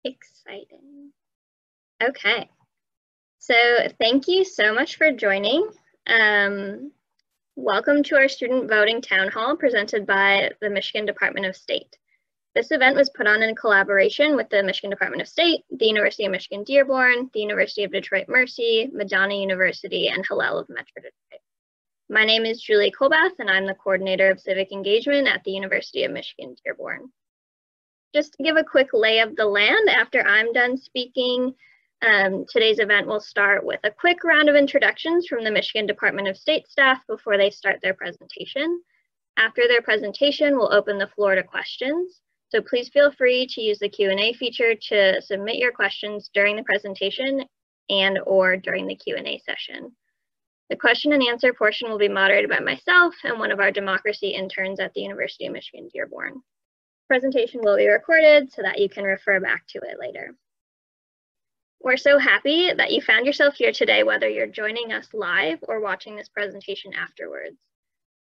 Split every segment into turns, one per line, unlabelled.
Exciting. Okay, so thank you so much for joining. Welcome to our student voting town hall presented by the Michigan Department of State. This event was put on in collaboration with the Michigan Department of State, the University of Michigan Dearborn, the University of Detroit Mercy, Madonna University, and Hillel of Metro Detroit. My name is Julie Colbath, and I'm the coordinator of civic engagement at the University of Michigan Dearborn. Just to give a quick lay of the land after I'm done speaking, today's event will start with a quick round of introductions from the Michigan Department of State staff before they start their presentation. After their presentation, we'll open the floor to questions. So please feel free to use the Q&A feature to submit your questions during the presentation and or during the Q&A session. The question and answer portion will be moderated by myself and one of our democracy interns at the University of Michigan Dearborn. Presentation will be recorded so that you can refer back to it later. We're so happy that you found yourself here today, whether you're joining us live or watching this presentation afterwards.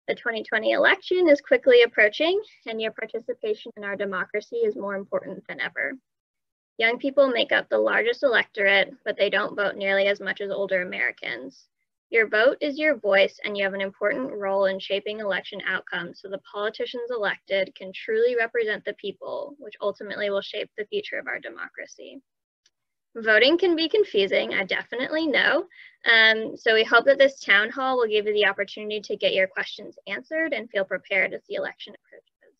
The 2020 election is quickly approaching, and your participation in our democracy is more important than ever. Young people make up the largest electorate, but they don't vote nearly as much as older Americans. Your vote is your voice, and you have an important role in shaping election outcomes so the politicians elected can truly represent the people, which ultimately will shape the future of our democracy. Voting can be confusing, I definitely know. So we hope that this town hall will give you the opportunity to get your questions answered and feel prepared as the election approaches.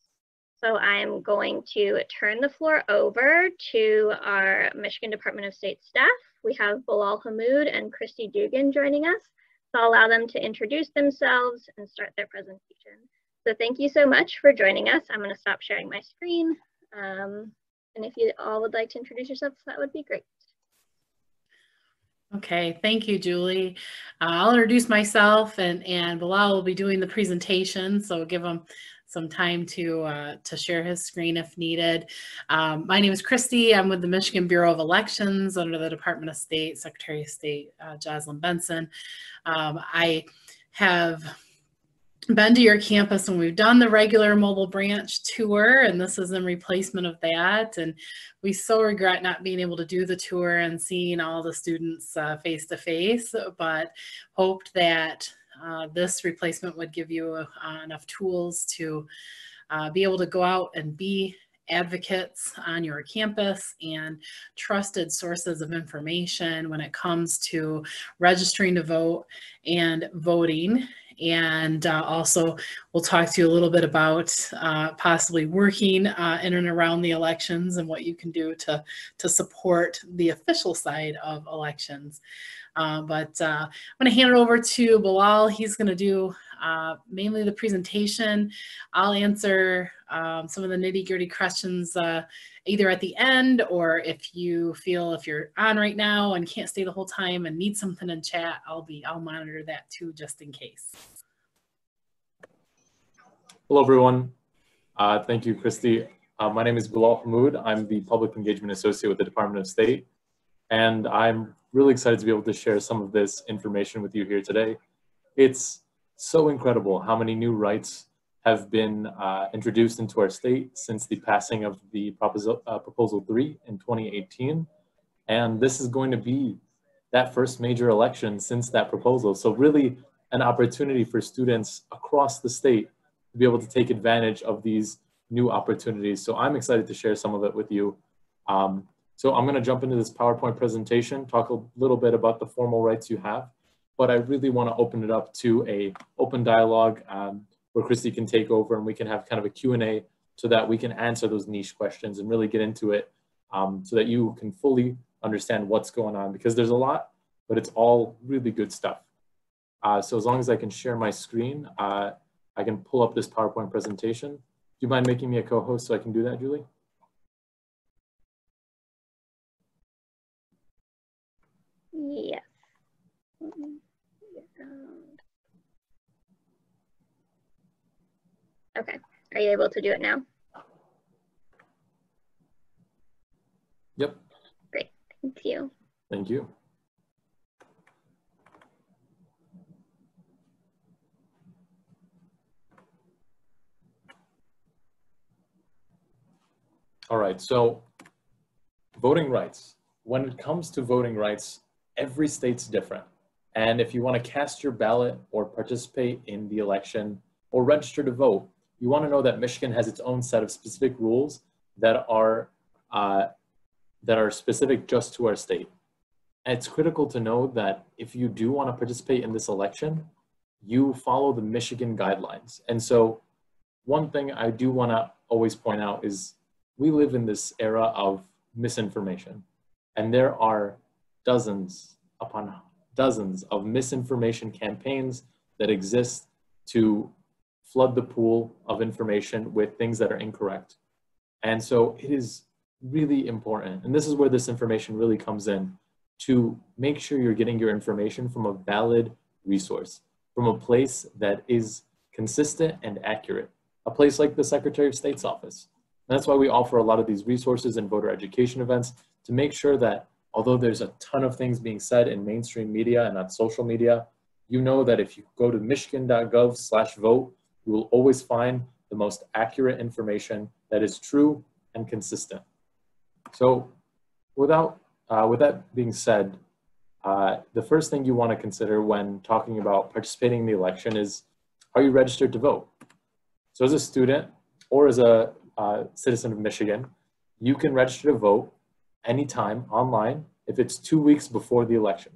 So I'm going to turn the floor over to our Michigan Department of State staff. We have Bilal Hamoud and Christy Dugan joining us. So I'll allow them to introduce themselves and start their presentation. So thank you so much for joining us. I'm going to stop sharing my screen. And if you all would like to introduce yourselves, that would be great.
Okay, thank you, Julie. I'll introduce myself, and Bilal will be doing the presentation, so give him some time to share his screen if needed. My name is Christy. I'm with the Michigan Bureau of Elections under the Department of State, Secretary of State Jocelyn Benson. I have been to your campus and we've done the regular mobile branch tour, and this is in replacement of that. And we so regret not being able to do the tour and seeing all the students face to face, but hoped that this replacement would give you enough tools to be able to go out and be advocates on your campus and trusted sources of information when it comes to registering to vote and voting. And also we'll talk to you a little bit about possibly working in and around the elections and what you can do to support the official side of elections. But I'm going to hand it over to Bilal. He's going to do mainly the presentation. I'll answer some of the nitty-gritty questions either at the end, or if you feel if you're on right now and can't stay the whole time and need something in chat, I'll monitor that too, just in case.
Hello, everyone. Thank you, Christy. My name is Bilal Hamoud. I'm the Public Engagement Associate with the Department of State, and I'm really excited to be able to share some of this information with you here today. It's so incredible how many new rights have been introduced into our state since the passing of the Proposal 3 in 2018. And this is going to be that first major election since that proposal. So really an opportunity for students across the state to be able to take advantage of these new opportunities. So I'm excited to share some of it with you. So I'm going to jump into this PowerPoint presentation, talk a little bit about the formal rights you have, but I really want to open it up to a open dialogue where Christy can take over and we can have kind of a Q&A so that we can answer those niche questions and really get into it so that you can fully understand what's going on, because there's a lot, but it's all really good stuff. So as long as I can share my screen, I can pull up this PowerPoint presentation. Do you mind making me a co-host so I can do that, Julie?
Yes. Okay, are you able to do it now?
Yep.
Great, thank you.
Thank you. All right, so voting rights. When it comes to voting rights, every state's different. And if you want to cast your ballot or participate in the election or register to vote, you want to know that Michigan has its own set of specific rules that are specific just to our state. And it's critical to know that if you do want to participate in this election, you follow the Michigan guidelines. And so one thing I do want to always point out is we live in this era of misinformation, and there are dozens upon dozens of misinformation campaigns that exist to flood the pool of information with things that are incorrect. And so it is really important, and this is where this information really comes in, to make sure you're getting your information from a valid resource, from a place that is consistent and accurate, a place like the Secretary of State's office. And that's why we offer a lot of these resources and voter education events, to make sure that although there's a ton of things being said in mainstream media and on social media, you know that if you go to michigan.gov/vote, you will always find the most accurate information that is true and consistent. So with that being said, the first thing you want to consider when talking about participating in the election is, are you registered to vote? So as a student or as a citizen of Michigan, you can register to vote anytime online if it's 2 weeks before the election.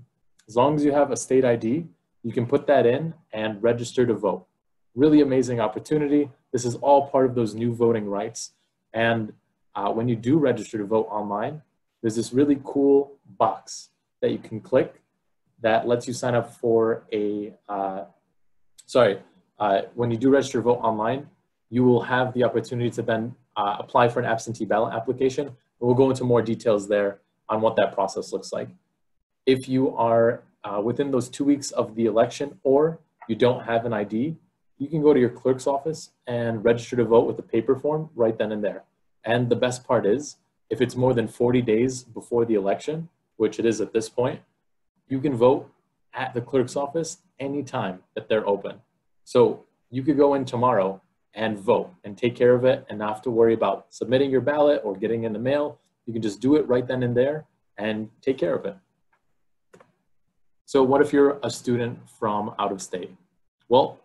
As long as you have a state ID, you can put that in and register to vote. Really amazing opportunity. This is all part of those new voting rights. And when you do register to vote online, there's this really cool box that you can click that lets you sign up for when you do register to vote online, you will have the opportunity to then apply for an absentee ballot application. We'll go into more details there on what that process looks like. If you are within those 2 weeks of the election or you don't have an ID, you can go to your clerk's office and register to vote with a paper form right then and there. And the best part is, if it's more than 40 days before the election, which it is at this point, you can vote at the clerk's office anytime that they're open. So you could go in tomorrow and vote and take care of it and not have to worry about submitting your ballot or getting in the mail. You can just do it right then and there and take care of it. So what if you're a student from out of state? Well,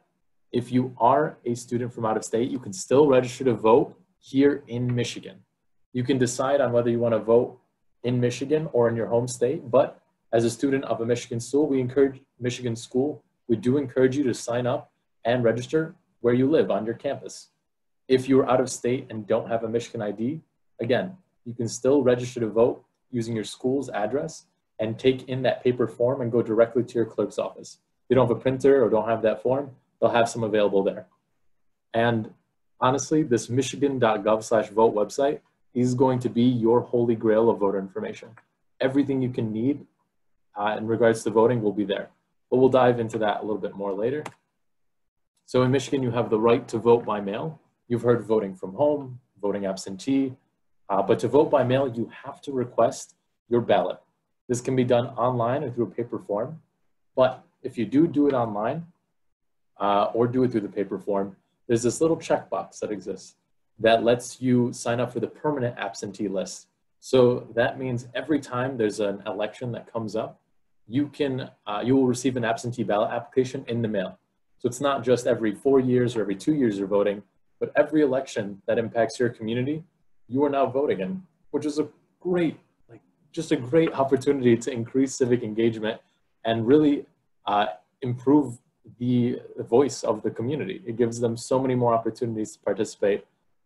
if you are a student from out of state, you can still register to vote here in Michigan. You can decide on whether you want to vote in Michigan or in your home state, but as a student of a Michigan school, we do encourage you to sign up and register where you live on your campus. If you're out of state and don't have a Michigan ID, again, you can still register to vote using your school's address and take in that paper form and go directly to your clerk's office. If you don't have a printer or don't have that form, they'll have some available there. And honestly, this michigan.gov/vote website is going to be your holy grail of voter information. Everything you can need in regards to voting will be there. But we'll dive into that a little bit more later. So in Michigan, you have the right to vote by mail. You've heard voting from home, voting absentee, but to vote by mail, you have to request your ballot. This can be done online or through a paper form, but if you do it online or do it through the paper form, there's this little checkbox that exists that lets you sign up for the permanent absentee list. So that means every time there's an election that comes up, you will receive an absentee ballot application in the mail. So it's not just every 4 years or every 2 years you're voting, but every election that impacts your community, you are now voting in, which is a great opportunity to increase civic engagement and really improve the voice of the community. It gives them so many more opportunities to participate.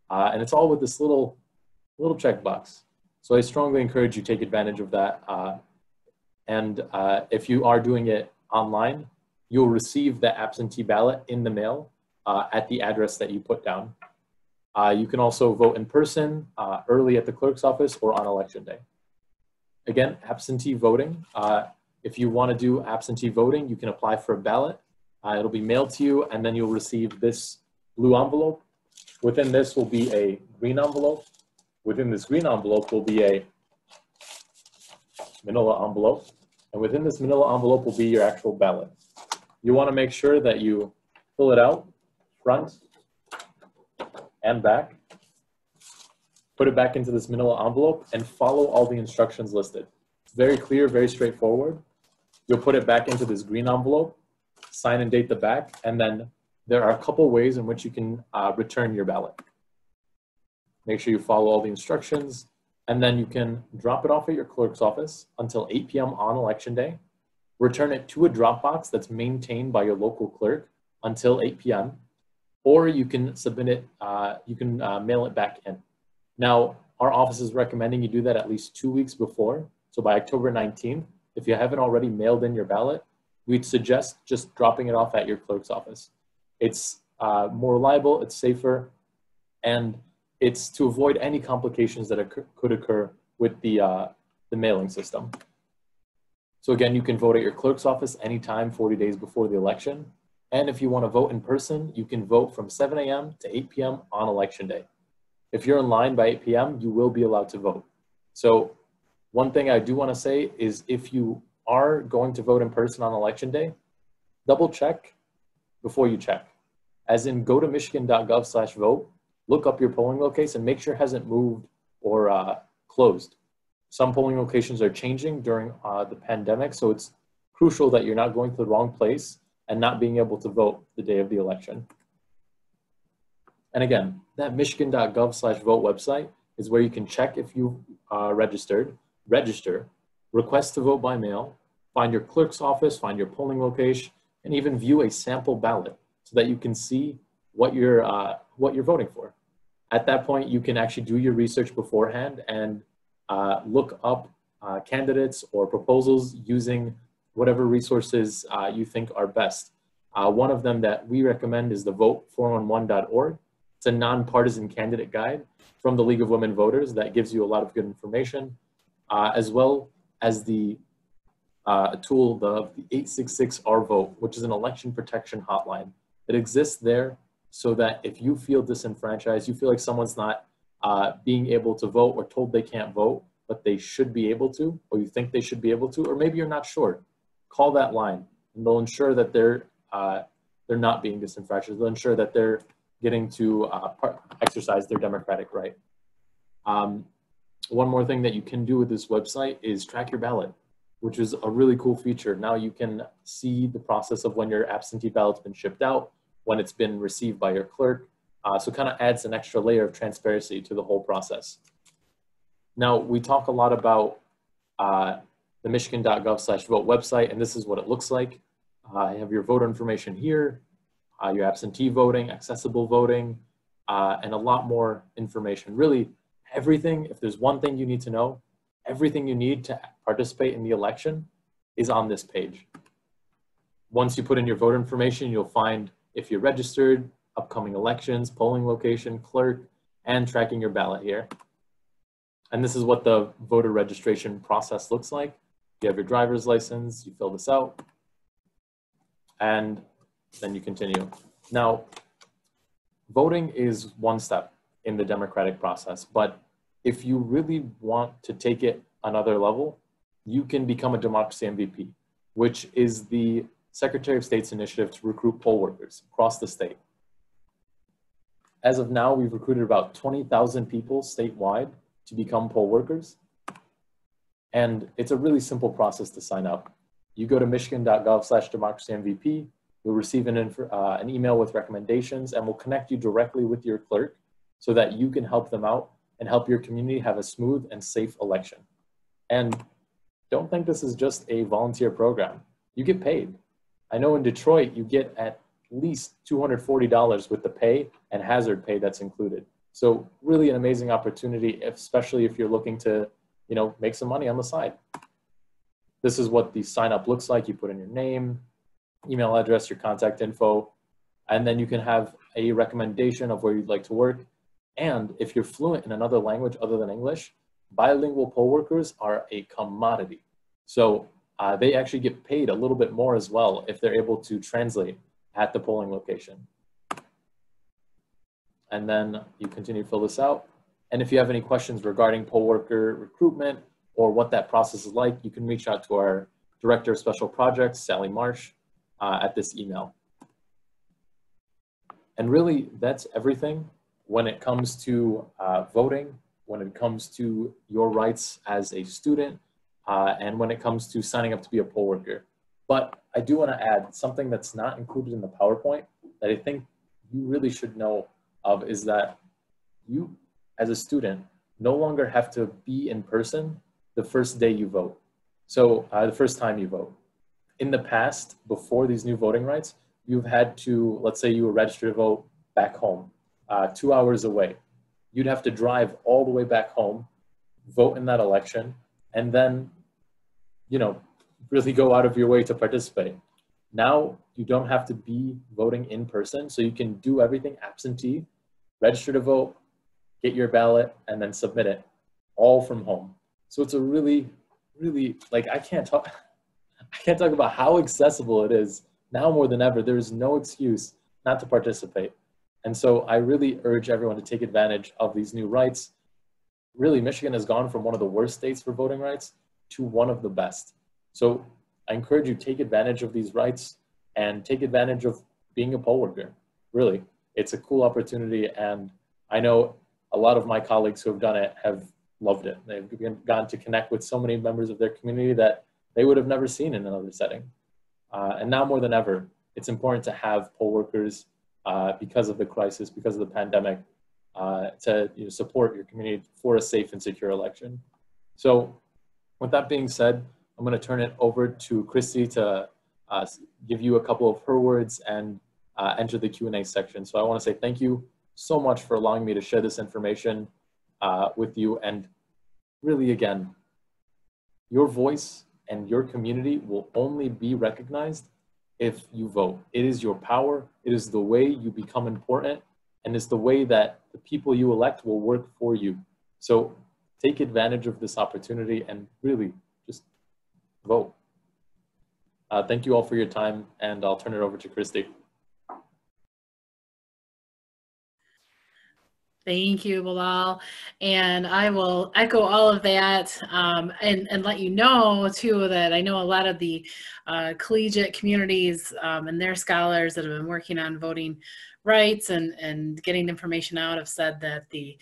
And it's all with this little checkbox. So I strongly encourage you to take advantage of that. And if you are doing it online, you'll receive the absentee ballot in the mail at the address that you put down. You can also vote in person, early at the clerk's office, or on election day. Again, absentee voting. If you want to do absentee voting, you can apply for a ballot. It'll be mailed to you, and then you'll receive this blue envelope. Within this will be a green envelope. Within this green envelope will be a manila envelope. And within this manila envelope will be your actual ballot. You want to make sure that you fill it out front and back. put it back into this manila envelope, and follow all the instructions listed. It's very clear, very straightforward. You'll put it back into this green envelope, sign and date the back, and then there are a couple ways in which you can return your ballot. Make sure you follow all the instructions, and then you can drop it off at your clerk's office until 8 p.m. on election day. Return it to a drop box that's maintained by your local clerk until 8 p.m. Or you can submit it, mail it back in. Now, our office is recommending you do that at least 2 weeks before. So by October 19th, if you haven't already mailed in your ballot, we'd suggest just dropping it off at your clerk's office. It's more reliable, it's safer, and it's to avoid any complications that could occur with the mailing system. So again, you can vote at your clerk's office anytime 40 days before the election. And if you want to vote in person, you can vote from 7 a.m. to 8 p.m. on election day. If you're in line by 8 p.m., you will be allowed to vote. So one thing I do want to say is if you are going to vote in person on election day, double check before you check. As in, go to michigan.gov/vote, look up your polling location and make sure it hasn't moved or closed. Some polling locations are changing during the pandemic, so it's crucial that you're not going to the wrong place and not being able to vote the day of the election. And again, that michigan.gov/vote website is where you can check if you registered, register, request to vote by mail, find your clerk's office, find your polling location, and even view a sample ballot so that you can see what you're voting for. At that point, you can actually do your research beforehand and look up candidates or proposals using whatever resources you think are best. One of them that we recommend is the vote411.org. It's a nonpartisan candidate guide from the League of Women Voters that gives you a lot of good information, as well as the tool, the 866-R-VOTE, which is an election protection hotline. It exists there so that if you feel disenfranchised, you feel like someone's not being able to vote or told they can't vote, but they should be able to, or you think they should be able to, or maybe you're not sure, call that line and they'll ensure that they're not being disenfranchised. They'll ensure that they're getting to exercise their democratic right. One more thing that you can do with this website is track your ballot, which is a really cool feature. Now you can see the process of when your absentee ballot's been shipped out, when it's been received by your clerk. So it kind of adds an extra layer of transparency to the whole process. Now, we talk a lot about the michigan.gov/vote website, and this is what it looks like. You have your voter information here, your absentee voting, accessible voting, and a lot more information. Really, everything, if there's one thing you need to know, everything you need to participate in the election is on this page. Once you put in your voter information, you'll find if you're registered, upcoming elections, polling location, clerk, and tracking your ballot here. And this is what the voter registration process looks like. You have your driver's license, you fill this out, and then you continue. Now, voting is one step in the democratic process, but if you really want to take it another level, you can become a Democracy MVP, which is the Secretary of State's initiative to recruit poll workers across the state. As of now, we've recruited about 20,000 people statewide to become poll workers. And it's a really simple process to sign up. You go to michigan.gov/democracy-MVP, you'll receive an email with recommendations, and we'll connect you directly with your clerk so that you can help them out and help your community have a smooth and safe election. And don't think this is just a volunteer program. You get paid. I know in Detroit, you get at least $240 with the pay and hazard pay that's included. So really an amazing opportunity, especially if you're looking to, make some money on the side. This is what the sign up looks like. You put in your name, email address, your contact info, and then you can have a recommendation of where you'd like to work. And if you're fluent in another language other than English, bilingual poll workers are a commodity. So they actually get paid a little bit more as well if they're able to translate at the polling location. And then you continue to fill this out. And if you have any questions regarding poll worker recruitment or what that process is like, you can reach out to our Director of Special Projects, Sally Marsh, at this email. And really, that's everything when it comes to voting when it comes to your rights as a student, and when it comes to signing up to be a poll worker. But I do want to add something that's not included in the PowerPoint that I think you really should know of, is that you, as a student, no longer have to be in person the first day you vote. So the first time you vote. In the past, before these new voting rights, you've had to, let's say you were registered to vote back home, 2 hours away. You'd have to drive all the way back home, vote in that election, and then, you know, really go out of your way to participate. Now you don't have to be voting in person, so you can do everything absentee, register to vote, get your ballot, and then submit it all from home. So it's a really, like, I can't talk about how accessible it is now more than ever. There is no excuse not to participate. And so I really urge everyone to take advantage of these new rights. Really, Michigan has gone from one of the worst states for voting rights to one of the best. So I encourage you to take advantage of these rights and take advantage of being a poll worker. Really, it's a cool opportunity. And I know a lot of my colleagues who have done it have loved it. They've gotten to connect with so many members of their community that they would have never seen in another setting. And now more than ever, it's important to have poll workers because of the crisis, because of the pandemic, to support your community for a safe and secure election. So with that being said, I'm going to turn it over to Christy to give you a couple of her words and enter the Q&A section. So I want to say thank you so much for allowing me to share this information with you. And really, again, your voice and your community will only be recognized if you vote. It is your power. It is the way you become important, and it's the way that the people you elect will work for you. So take advantage of this opportunity and really just vote. Thank you all for your time, and I'll turn it over to Christy.
Thank you, Bilal. And I will echo all of that and let you know, too, that I know a lot of the collegiate communities and their scholars that have been working on voting rights and getting information out have said that the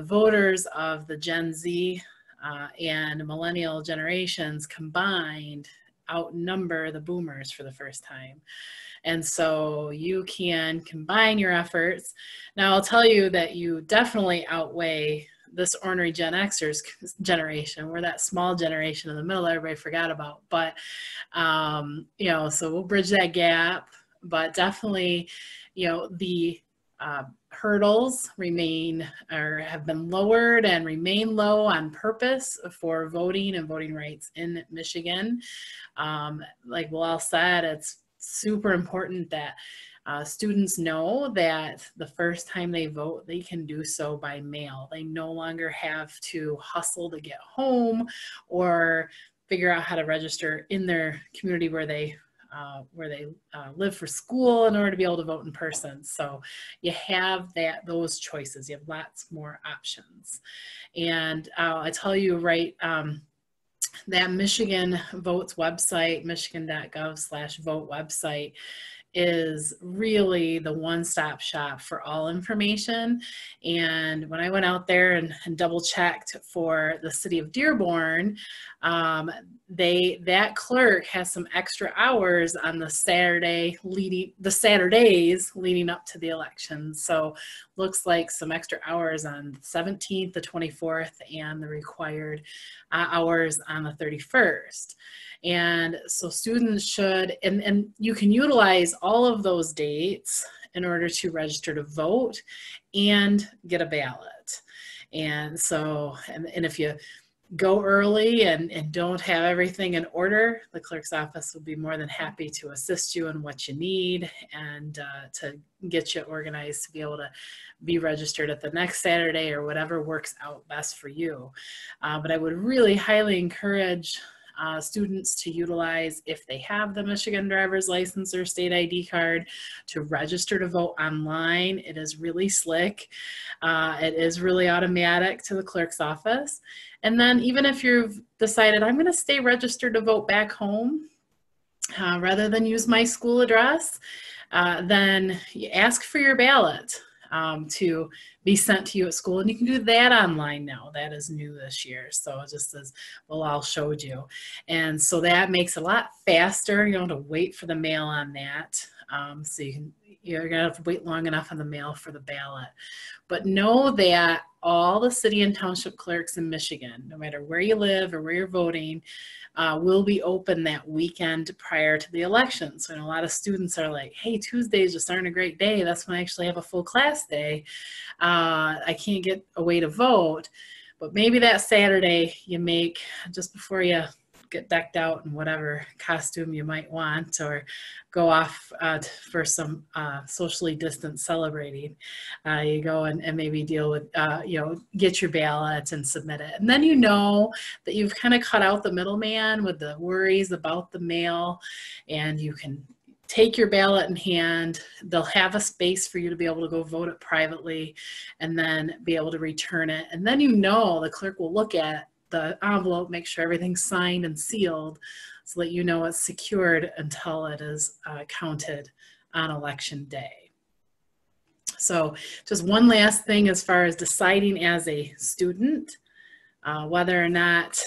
voters of the Gen Z and millennial generations combined outnumber the boomers for the first time. And so you can combine your efforts. Now I'll tell you that you definitely outweigh this ornery Gen Xers generation. We're that small generation in the middle everybody forgot about. But, so we'll bridge that gap. But definitely, the hurdles remain or have been lowered and remain low on purpose for voting and voting rights in Michigan. Like Bilal said, it's super important that students know that the first time they vote, they can do so by mail. They no longer have to hustle to get home or figure out how to register in their community where they live for school in order to be able to vote in person. So you have those choices. You have lots more options. And I tell you, right, that Michigan Votes website, michigan.gov/vote website, is really the one-stop shop for all information. And when I went out there and double checked for the city of Dearborn, that clerk has some extra hours on the Saturdays leading up to the election. So looks like some extra hours on the 17th, the 24th, and the required hours on the 31st. And so students should, and you can utilize all of those dates in order to register to vote and get a ballot. And so, and if you go early and don't have everything in order, the clerk's office will be more than happy to assist you in what you need and to get you organized to be able to be registered at the next Saturday or whatever works out best for you. But I would really highly encourage students to utilize, if they have the Michigan driver's license or state ID card, to register to vote online. It is really slick. It is really automatic to the clerk's office. And then even if you've decided, I'm going to stay registered to vote back home rather than use my school address, then you ask for your ballot to be sent to you at school, and you can do that online now. That is new this year. So just as Bilal showed you. And so that makes it a lot faster. You don't have to wait for the mail on that. So you're gonna have to wait long enough on the mail for the ballot. But know that all the city and township clerks in Michigan, no matter where you live or where you're voting, will be open that weekend prior to the election. So a lot of students are like, hey, Tuesdays just aren't a great day. That's when I actually have a full class day. I can't get away to vote. But maybe that Saturday you make just before you get decked out in whatever costume you might want, or go off for some socially distant celebrating. You go and maybe deal with, get your ballot and submit it. And then you know that you've kind of cut out the middleman with the worries about the mail, and you can take your ballot in hand. They'll have a space for you to be able to go vote it privately and then be able to return it. And then the clerk will look at the envelope, make sure everything's signed and sealed so that you know it's secured until it is counted on election day. So just one last thing as far as deciding as a student whether or not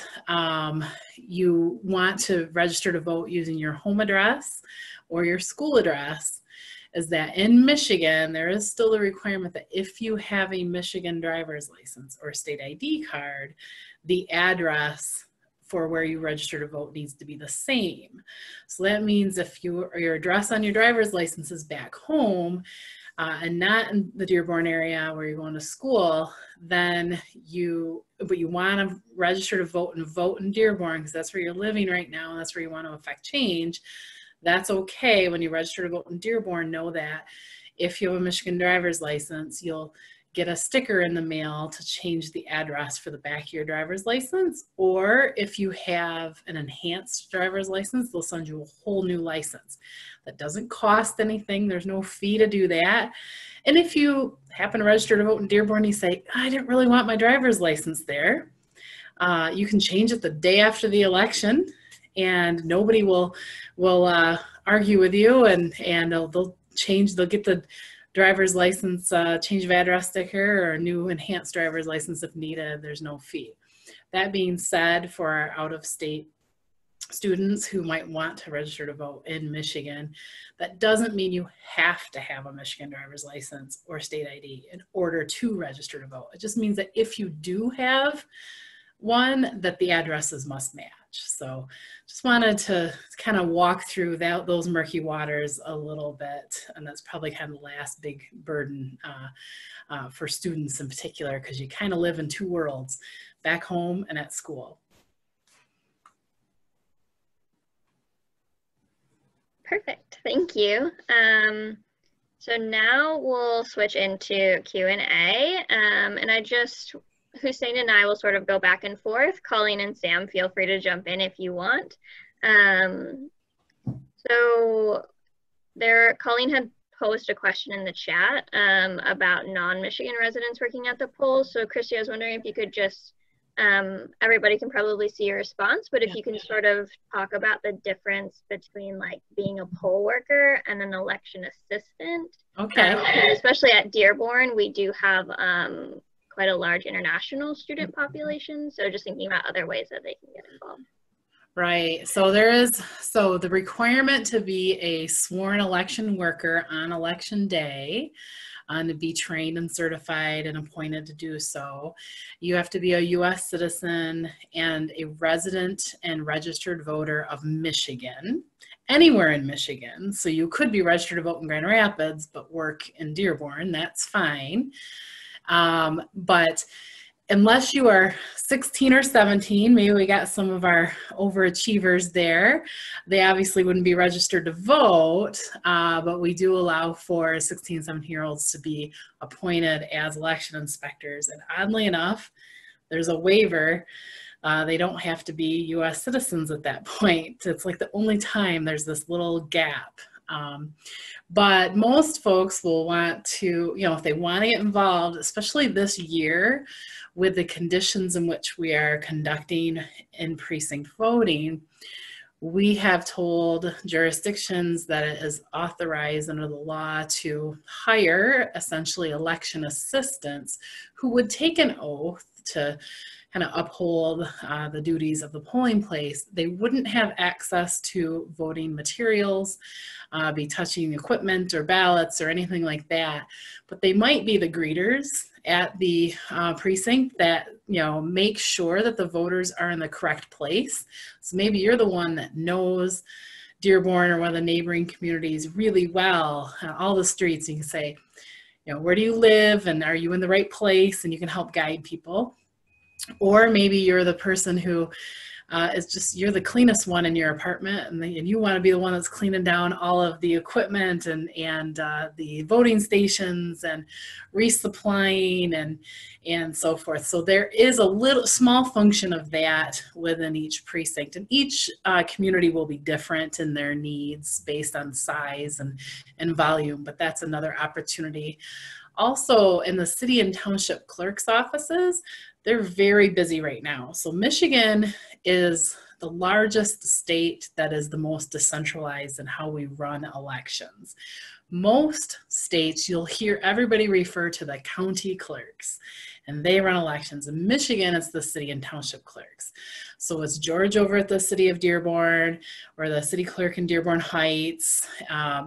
you want to register to vote using your home address or your school address, is that in Michigan, there is still the requirement that if you have a Michigan driver's license or state ID card, the address for where you register to vote needs to be the same. So that means if your address on your driver's license is back home and not in the Dearborn area where you're going to school, then but you want to register to vote in Dearborn because that's where you're living right now and that's where you want to affect change, that's okay. When you register to vote in Dearborn, know that if you have a Michigan driver's license, you'll get a sticker in the mail to change the address for the back of your driver's license. Or if you have an enhanced driver's license, they'll send you a whole new license. That doesn't cost anything. There's no fee to do that. And if you happen to register to vote in Dearborn, you say, I didn't really want my driver's license there. You can change it the day after the election and nobody will argue with you, and they'll get the driver's license, change of address sticker, or a new enhanced driver's license if needed. There's no fee. That being said, for our out-of-state students who might want to register to vote in Michigan, that doesn't mean you have to have a Michigan driver's license or state ID in order to register to vote. It just means that if you do have one, that the addresses must match. So just wanted to kind of walk through those murky waters a little bit, and that's probably kind of the last big burden for students in particular, because you kind of live in two worlds, back home and at school.
Perfect, thank you. So now we'll switch into Q&A, and Hussein and I will sort of go back and forth. Colleen and Sam, feel free to jump in if you want. Colleen had posed a question in the chat about non-Michigan residents working at the polls. So Christy, I was wondering if you could just, everybody can probably see your response, but if you can sort of talk about the difference between like being a poll worker and an election assistant.
Okay.
Especially at Dearborn, we do have quite a large international student population. So just thinking about other ways that they can get involved.
Right, so the requirement to be a sworn election worker on election day, to be trained and certified and appointed to do so, you have to be a U.S. citizen and a resident and registered voter of Michigan, anywhere in Michigan. So you could be registered to vote in Grand Rapids, but work in Dearborn, that's fine. But unless you are 16 or 17, maybe we got some of our overachievers there, they obviously wouldn't be registered to vote, but we do allow for 16, 17-year-olds to be appointed as election inspectors. And oddly enough, there's a waiver. They don't have to be U.S. citizens at that point. It's like the only time there's this little gap. But most folks will want to, if they want to get involved, especially this year with the conditions in which we are conducting in-precinct voting, we have told jurisdictions that it is authorized under the law to hire essentially election assistants who would take an oath to kind of uphold the duties of the polling place. They wouldn't have access to voting materials, be touching equipment or ballots or anything like that, but they might be the greeters at the precinct that, you know, make sure that the voters are in the correct place. So maybe you're the one that knows Dearborn or one of the neighboring communities really well, all the streets. You can say, you know, where do you live and are you in the right place? And you can help guide people. Or maybe you're the person who is just, you're the cleanest one in your apartment, and you want to be the one that's cleaning down all of the equipment and the voting stations and resupplying and so forth. So there is a little small function of that within each precinct, and each community will be different in their needs based on size and volume, but that's another opportunity. Also, in the city and township clerk's offices, they're very busy right now. So Michigan is the largest state that is the most decentralized in how we run elections. Most states, you'll hear everybody refer to the county clerks, and they run elections. In Michigan, it's the city and township clerks. So it's George over at the city of Dearborn, or the city clerk in Dearborn Heights,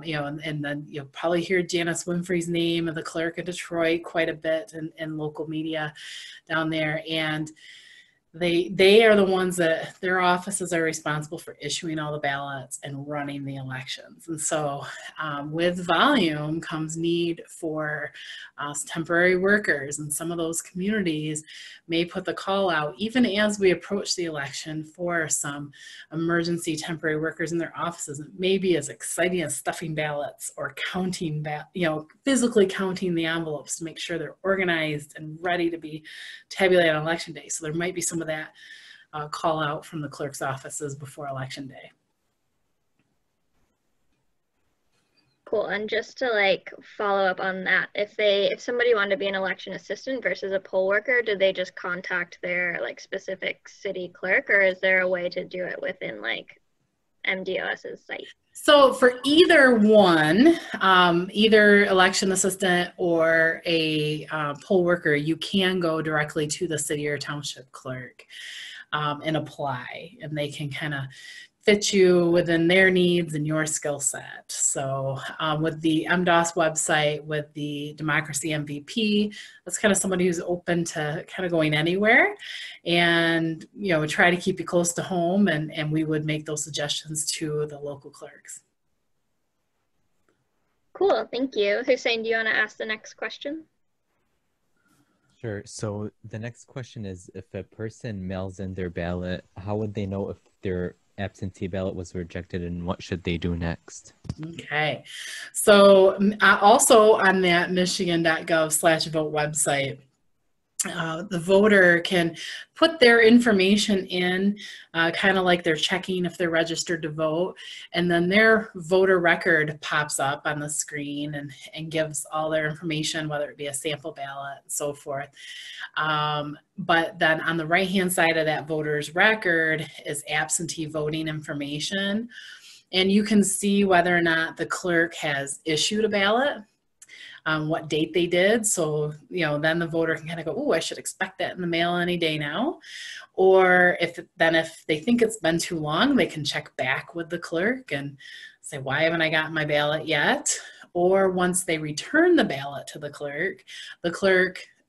you know, and then you'll probably hear Janice Winfrey's name, and the clerk in Detroit quite a bit in local media down there. And they are the ones that their offices are responsible for issuing all the ballots and running the elections. And so with volume comes need for temporary workers, and some of those communities may put the call out even as we approach the election for some emergency temporary workers in their offices. It may be as exciting as stuffing ballots or counting, you know, physically counting the envelopes to make sure they're organized and ready to be tabulated on election day. So there might be some of that call out from the clerk's offices before election day.
Cool. And just to like follow up on that, if somebody wanted to be an election assistant versus a poll worker, do they just contact their like specific city clerk, or is there a way to do it within like MDOS's site?
So for either one, either election assistant or a poll worker, you can go directly to the city or township clerk and apply, and they can kind of fit you within their needs and your skill set. So with the MDOS website, with the Democracy MVP, that's kind of somebody who's open to kind of going anywhere, and, you know, try to keep you close to home, and we would make those suggestions to the local clerks.
Cool, thank you. Hussein, do you want to ask the next question?
Sure. So the next question is, if a person mails in their ballot, how would they know if their absentee ballot was rejected, and what should they do next?
Okay. So also on that michigan.gov/vote website, the voter can put their information in, kind of like they're checking if they're registered to vote, and then their voter record pops up on the screen and gives all their information, whether it be a sample ballot and so forth. But then on the right-hand side of that voter's record is absentee voting information, and you can see whether or not the clerk has issued a ballot, what date they did. So, you know, then the voter can kind of go, oh, I should expect that in the mail any day now. Or if they think it's been too long, they can check back with the clerk and say, why haven't I gotten my ballot yet? Or once they return the ballot to the clerk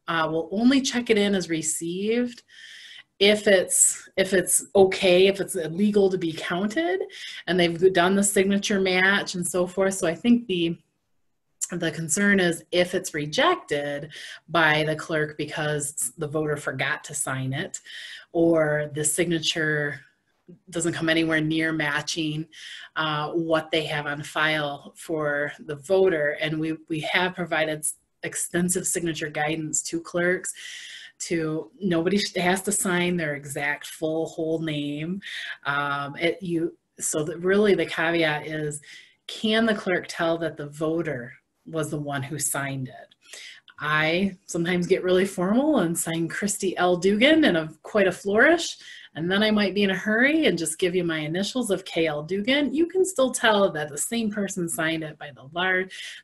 will only check it in as received if it's okay, if it's illegal to be counted, and they've done the signature match and so forth. So I think the concern is if it's rejected by the clerk because the voter forgot to sign it, or the signature doesn't come anywhere near matching what they have on file for the voter. And we have provided extensive signature guidance to clerks. Nobody has to sign their exact full whole name. So that really the caveat is, can the clerk tell that the voter was the one who signed it? I sometimes get really formal and sign Christy L. Dugan in quite a flourish, and then I might be in a hurry and just give you my initials of KL Dugan, you can still tell that the same person signed it by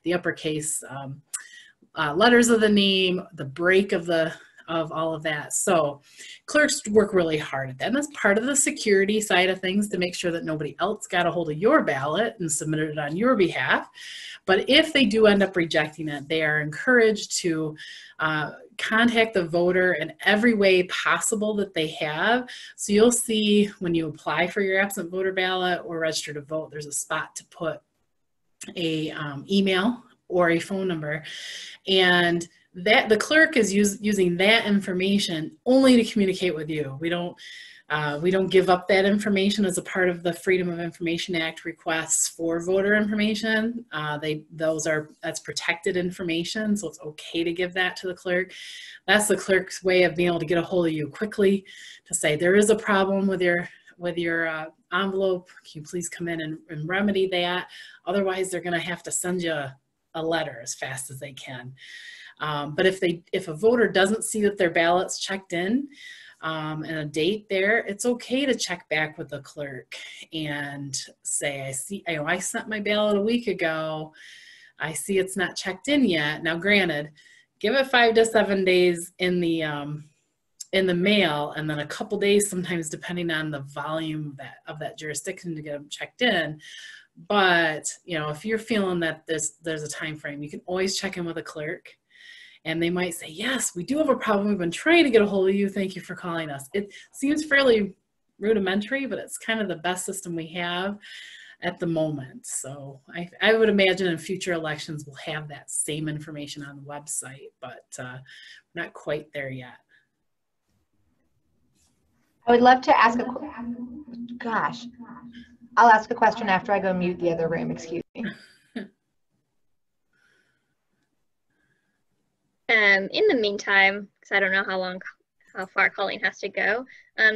the uppercase letters of the name, the break of all of that. So clerks work really hard at that. And that's part of the security side of things, to make sure that nobody else got a hold of your ballot and submitted it on your behalf. But if they do end up rejecting it, they are encouraged to contact the voter in every way possible that they have. So you'll see when you apply for your absent voter ballot or register to vote, there's a spot to put a email or a phone number, and that the clerk is using that information only to communicate with you. We don't give up that information as a part of the Freedom of Information Act requests for voter information. That's protected information, so it's okay to give that to the clerk. That's the clerk's way of being able to get a hold of you quickly, to say there is a problem with your envelope. Can you please come in and remedy that? Otherwise, they're going to have to send you a letter as fast as they can. But if a voter doesn't see that their ballot's checked in and a date there, it's okay to check back with the clerk and say, I sent my ballot a week ago. I see it's not checked in yet. Now, granted, give it 5 to 7 days in the mail, and then a couple days sometimes, depending on the volume of that jurisdiction, to get them checked in. But if you're feeling that there's a time frame, you can always check in with a clerk, and they might say, yes, we do have a problem. We've been trying to get a hold of you. Thank you for calling us. It seems fairly rudimentary, but it's kind of the best system we have at the moment. So I would imagine in future elections we'll have that same information on the website, but we're not quite there yet.
I would love to ask I'll ask a question after I go mute the other room, excuse me.
In the meantime, because I don't know how far Colleen has to go,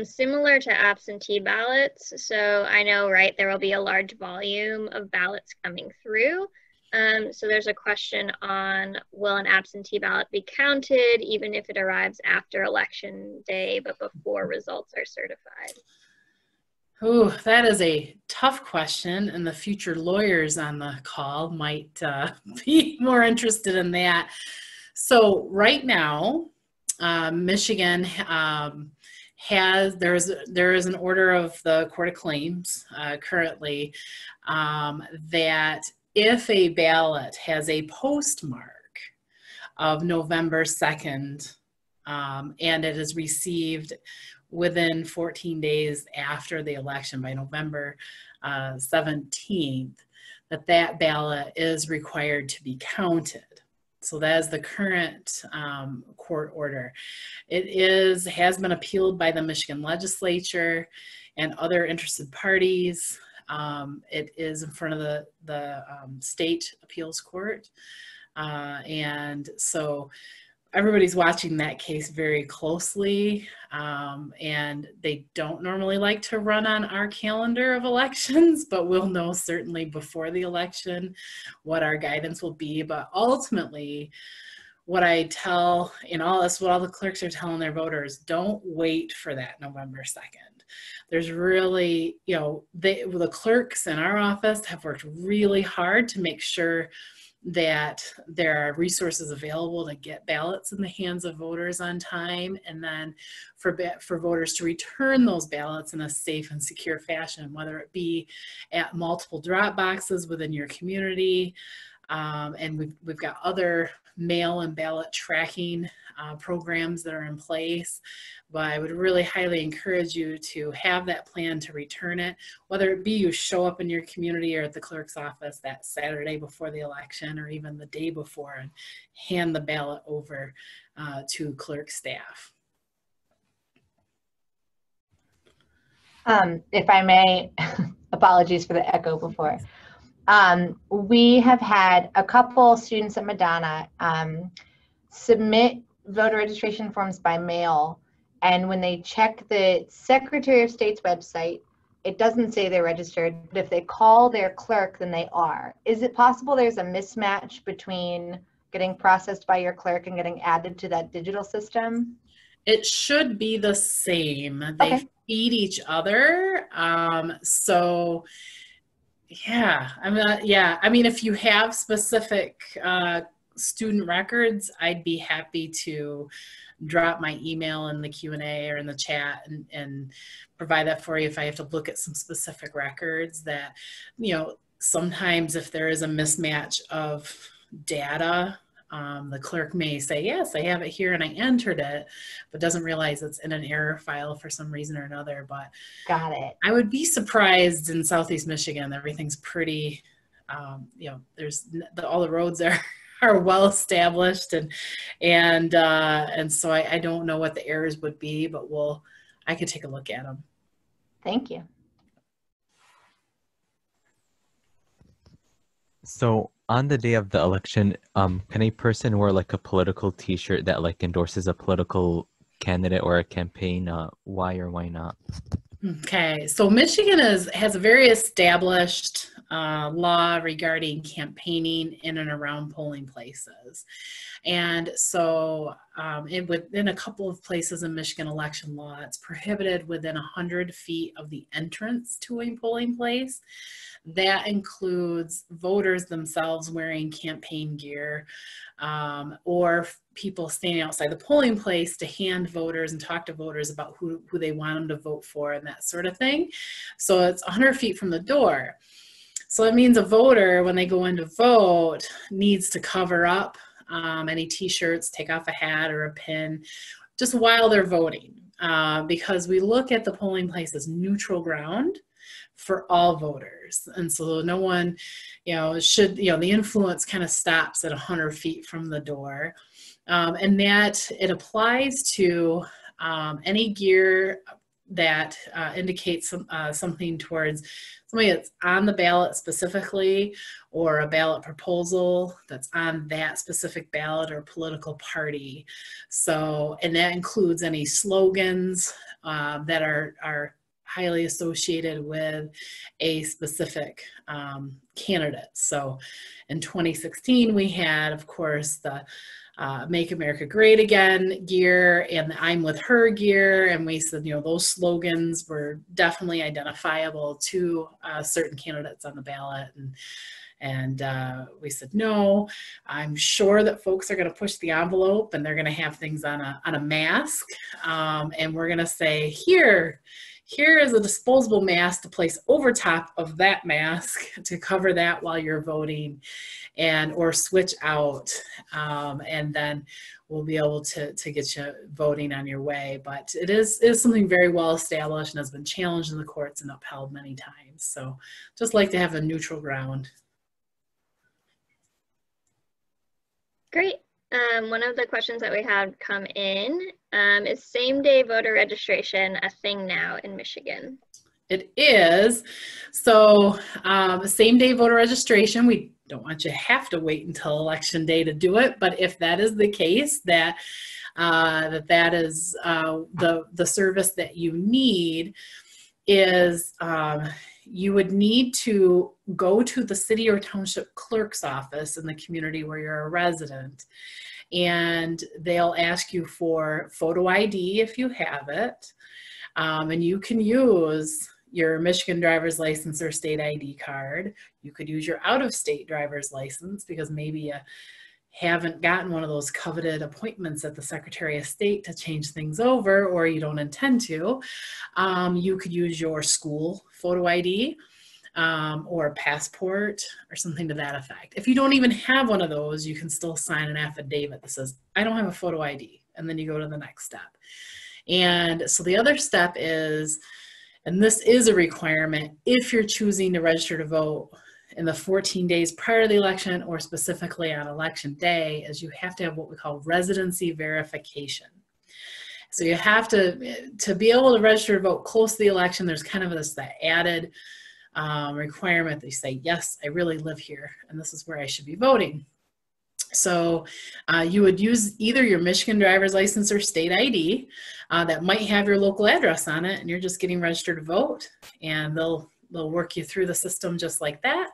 similar to absentee ballots, so I know, right, there will be a large volume of ballots coming through. So there's a question on, will an absentee ballot be counted even if it arrives after election day but before results are certified?
Oh, that is a tough question, and the future lawyers on the call might be more interested in that. So right now, Michigan there is an order of the Court of Claims currently that if a ballot has a postmark of November 2nd and it is received within 14 days after the election, by November 17th, that ballot is required to be counted. So that is the current court order. It has been appealed by the Michigan legislature and other interested parties. It is in front of the state appeals court. And so everybody's watching that case very closely, and they don't normally like to run on our calendar of elections, but we'll know certainly before the election what our guidance will be. But ultimately, what I tell what all the clerks are telling their voters, don't wait for that November 2nd. There's really, the clerks in our office have worked really hard to make sure that there are resources available to get ballots in the hands of voters on time, and then for voters to return those ballots in a safe and secure fashion, whether it be at multiple drop boxes within your community. And we've got other mail and ballot tracking programs that are in place. But I would really highly encourage you to have that plan to return it, whether it be you show up in your community or at the clerk's office that Saturday before the election, or even the day before, and hand the ballot over to clerk staff.
If I may, apologies for the echo before. We have had a couple students at Madonna submit voter registration forms by mail, and when they check the Secretary of State's website, it doesn't say they're registered, but if they call their clerk, then they are. Is it possible there's a mismatch between getting processed by your clerk and getting added to that digital system?
It should be the same. They
Okay.
feed each other. So yeah, I mean, if you have specific student records, I'd be happy to drop my email in the Q&A or in the chat and provide that for you if I have to look at some specific records that, you know, sometimes if there is a mismatch of data, the clerk may say, yes, I have it here and I entered it, but doesn't realize it's in an error file for some reason or another. But
Got it.
I would be surprised in Southeast Michigan. Everything's pretty, you know, all the roads are well established, and so I don't know what the errors would be, but I could take a look at them.
Thank you.
So on the day of the election, can a person wear like a political T-shirt that like endorses a political candidate or a campaign? Why or why not?
Okay, so Michigan has a very established law regarding campaigning in and around polling places. And so within a couple of places in Michigan election law, it's prohibited within 100 feet of the entrance to a polling place. That includes voters themselves wearing campaign gear, or people standing outside the polling place to hand voters and talk to voters about who they want them to vote for and that sort of thing. So it's 100 feet from the door. So that means a voter, when they go in to vote, needs to cover up any t-shirts, take off a hat or a pin, just while they're voting, because we look at the polling place as neutral ground for all voters. And so no one, you know, the influence kind of stops at 100 feet from the door. And that it applies to any gear that indicates something towards somebody that's on the ballot specifically, or a ballot proposal that's on that specific ballot or political party. So, and that includes any slogans that are highly associated with a specific candidate. So in 2016, we had, of course, the Make America Great Again gear and the I'm With Her gear. And we said, you know, those slogans were definitely identifiable to certain candidates on the ballot. And we said, no, I'm sure that folks are going to push the envelope and they're going to have things on a mask. And we're going to say, here is a disposable mask to place over top of that mask to cover that while you're voting, or switch out, and then we'll be able to get you voting on your way. But it is something very well established and has been challenged in the courts and upheld many times. So just like to have a neutral ground.
Great. One of the questions that we had come in is same-day voter registration a thing now in Michigan?
It is. So same-day voter registration, we don't want you to have to wait until election day to do it, but if that is the case, that is the service that you need, is you would need to go to the city or township clerk's office in the community where you're a resident, and they'll ask you for photo ID if you have it, and you can use your Michigan driver's license or state ID card. You could use your out-of-state driver's license because maybe you haven't gotten one of those coveted appointments at the Secretary of State to change things over, or you don't intend to. You could use your school photo ID or a passport or something to that effect. If you don't even have one of those, you can still sign an affidavit that says, I don't have a photo ID, and then you go to the next step. And so the other step is, and this is a requirement if you're choosing to register to vote in the 14 days prior to the election, or specifically on election day, is you have to have what we call residency verification. So you have to be able to register to vote close to the election, there's kind of that added requirement that you say, yes, I really live here and this is where I should be voting. So you would use either your Michigan driver's license or state ID that might have your local address on it, and you're just getting registered to vote, and they'll work you through the system just like that.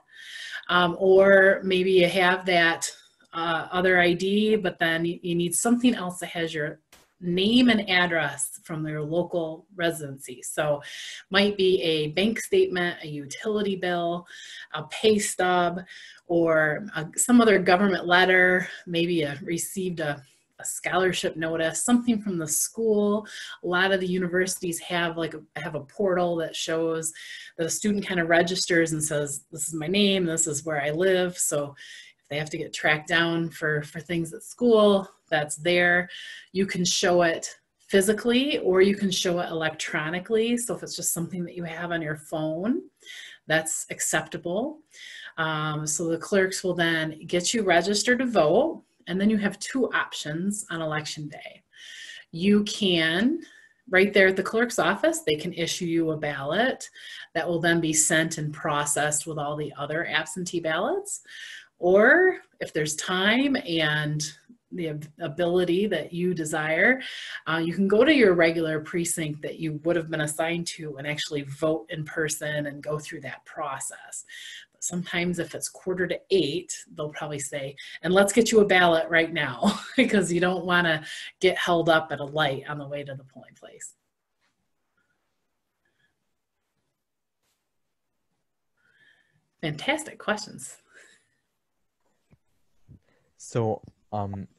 Or maybe you have that other ID, but then you need something else that has your name and address from their local residency. So might be a bank statement, a utility bill, a pay stub, or some other government letter, maybe received a scholarship notice, something from the school. A lot of the universities have a portal that shows that a student kind of registers and says, this is my name, this is where I live. So if they have to get tracked down for things at school, that's there. You can show it physically or you can show it electronically. So if it's just something that you have on your phone, that's acceptable. So the clerks will then get you registered to vote. And then you have two options on election day. You can, right there at the clerk's office, they can issue you a ballot that will then be sent and processed with all the other absentee ballots. Or if there's time and the ability that you desire, you can go to your regular precinct that you would have been assigned to and actually vote in person and go through that process. Sometimes if it's 7:45, they'll probably say, and let's get you a ballot right now, because you don't want to get held up at a light on the way to the polling place. Fantastic questions.
So,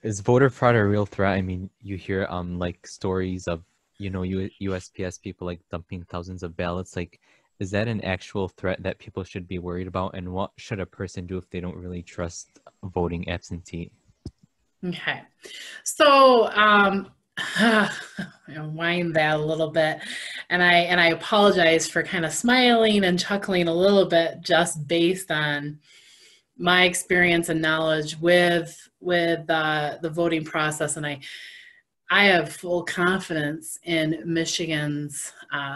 is voter fraud a real threat? I mean, you hear like stories of, you know, USPS people like dumping thousands of ballots. Like, is that an actual threat that people should be worried about? And what should a person do if they don't really trust voting absentee?
Okay, so I'll wind that a little bit, and I apologize for kind of smiling and chuckling a little bit just based on my experience and knowledge with the voting process, and I have full confidence in Michigan's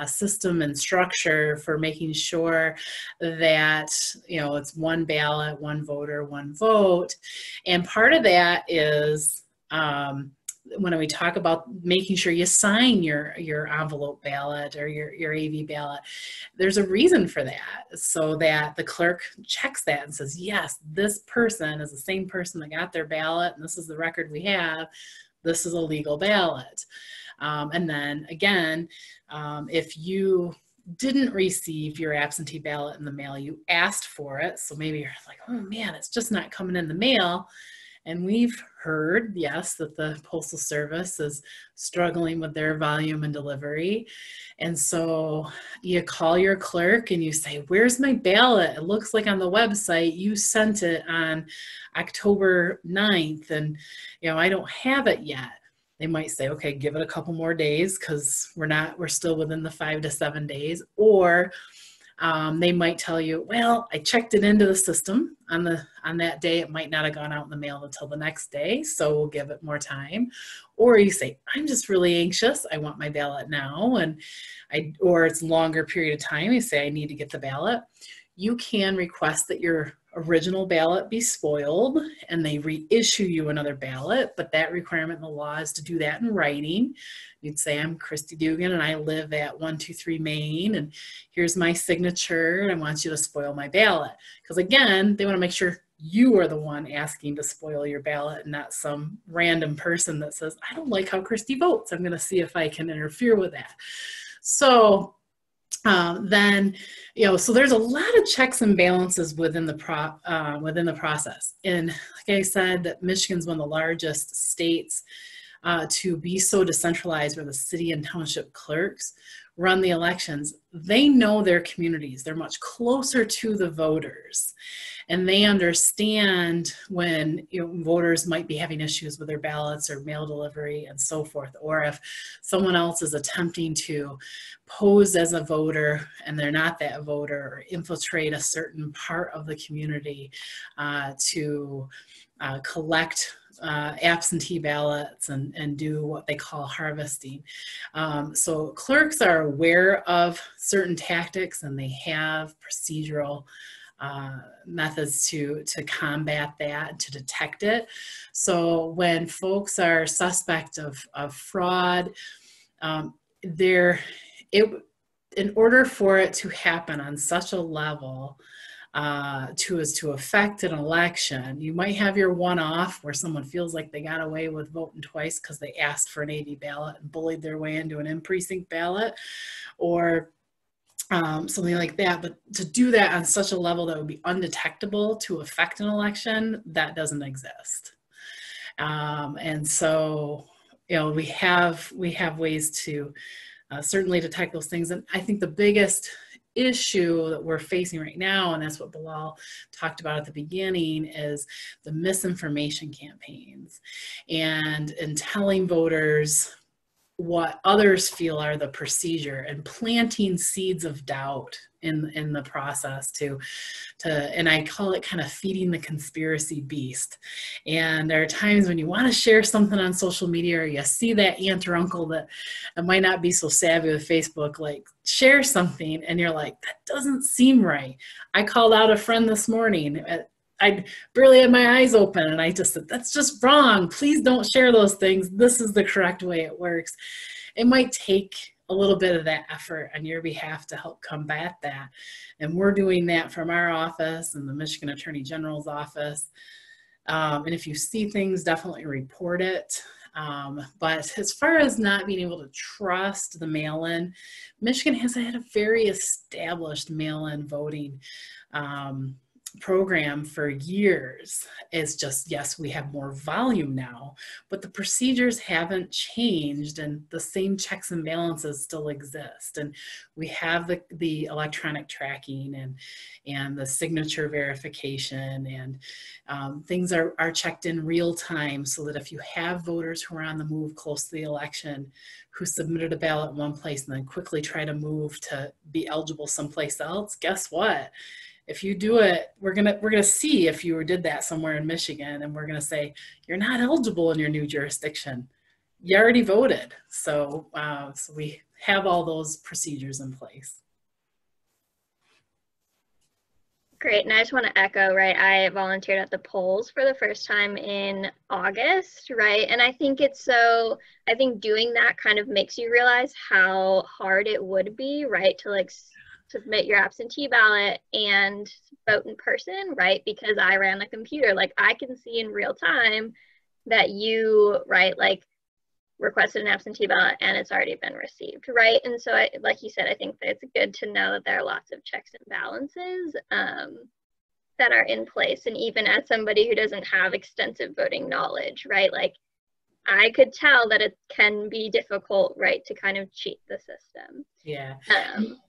system and structure for making sure that, you know, it's one ballot, one voter, one vote. And part of that is when we talk about making sure you sign your envelope ballot or your AV ballot, there's a reason for that, so that the clerk checks that and says, yes, this person is the same person that got their ballot, and this is the record we have. This is a legal ballot. And then again, if you didn't receive your absentee ballot in the mail, you asked for it. So maybe you're like, oh man, it's just not coming in the mail. And we've heard, yes, that the Postal Service is struggling with their volume and delivery. And so you call your clerk and you say, where's my ballot? It looks like on the website you sent it on October 9th and, you know, I don't have it yet. They might say, okay, give it a couple more days because we're still within the 5 to 7 days. Or they might tell you, well, I checked it into the system on that day. It might not have gone out in the mail until the next day, so we'll give it more time. Or you say, I'm just really anxious. I want my ballot now, or it's a longer period of time. You say, I need to get the ballot. You can request that your original ballot be spoiled and they reissue you another ballot, but that requirement in the law is to do that in writing. You'd say, I'm Christy Dugan and I live at 123 Main and here's my signature and I want you to spoil my ballot. Because again, they want to make sure you are the one asking to spoil your ballot and not some random person that says, I don't like how Christy votes. I'm going to see if I can interfere with that. So then, you know, so there's a lot of checks and balances within the process. And like I said, that Michigan's one of the largest states to be so decentralized, where the city and township clerks run the elections. They know their communities. They're much closer to the voters. And they understand when, you know, voters might be having issues with their ballots or mail delivery and so forth, or if someone else is attempting to pose as a voter and they're not that voter, or infiltrate a certain part of the community to collect absentee ballots and do what they call harvesting. So clerks are aware of certain tactics and they have procedural methods to combat that, to detect it. So when folks are suspect of fraud, in order for it to happen on such a level, to affect an election. You might have your one-off where someone feels like they got away with voting twice because they asked for an AV ballot and bullied their way into an in-precinct ballot, or something like that. But to do that on such a level that would be undetectable to affect an election, that doesn't exist. And so, you know, we have ways to certainly detect those things. And I think the biggest issue that we're facing right now, and that's what Bilal talked about at the beginning, is the misinformation campaigns and telling voters what others feel are the procedure and planting seeds of doubt in the process and I call it kind of feeding the conspiracy beast. And there are times when you want to share something on social media, or you see that aunt or uncle that might not be so savvy with Facebook, like share something and you're like, that doesn't seem right. I called out a friend this morning. I barely had my eyes open and I just said, that's just wrong. Please don't share those things. This is the correct way it works. It might take a little bit of that effort on your behalf to help combat that. And we're doing that from our office and the Michigan Attorney General's office. And if you see things, definitely report it. But as far as not being able to trust the mail-in, Michigan has had a very established mail-in voting program for years. It's just, yes, we have more volume now, but the procedures haven't changed and the same checks and balances still exist. And we have the electronic tracking and the signature verification, and things are checked in real time, so that if you have voters who are on the move close to the election who submitted a ballot in one place and then quickly try to move to be eligible someplace else, guess what? If you do it, we're gonna see if you did that somewhere in Michigan, and we're gonna say you're not eligible in your new jurisdiction. You already voted, so so we have all those procedures in place.
Great, and I just want to echo, right, I volunteered at the polls for the first time in August, right, and I think I think doing that kind of makes you realize how hard it would be, right, to like submit your absentee ballot and vote in person, right, because I ran the computer. Like, I can see in real time that you, right, like requested an absentee ballot and it's already been received, right? And so, like you said, I think that it's good to know that there are lots of checks and balances that are in place. And even as somebody who doesn't have extensive voting knowledge, right, like I could tell that it can be difficult, right, to kind of cheat the system.
Yeah,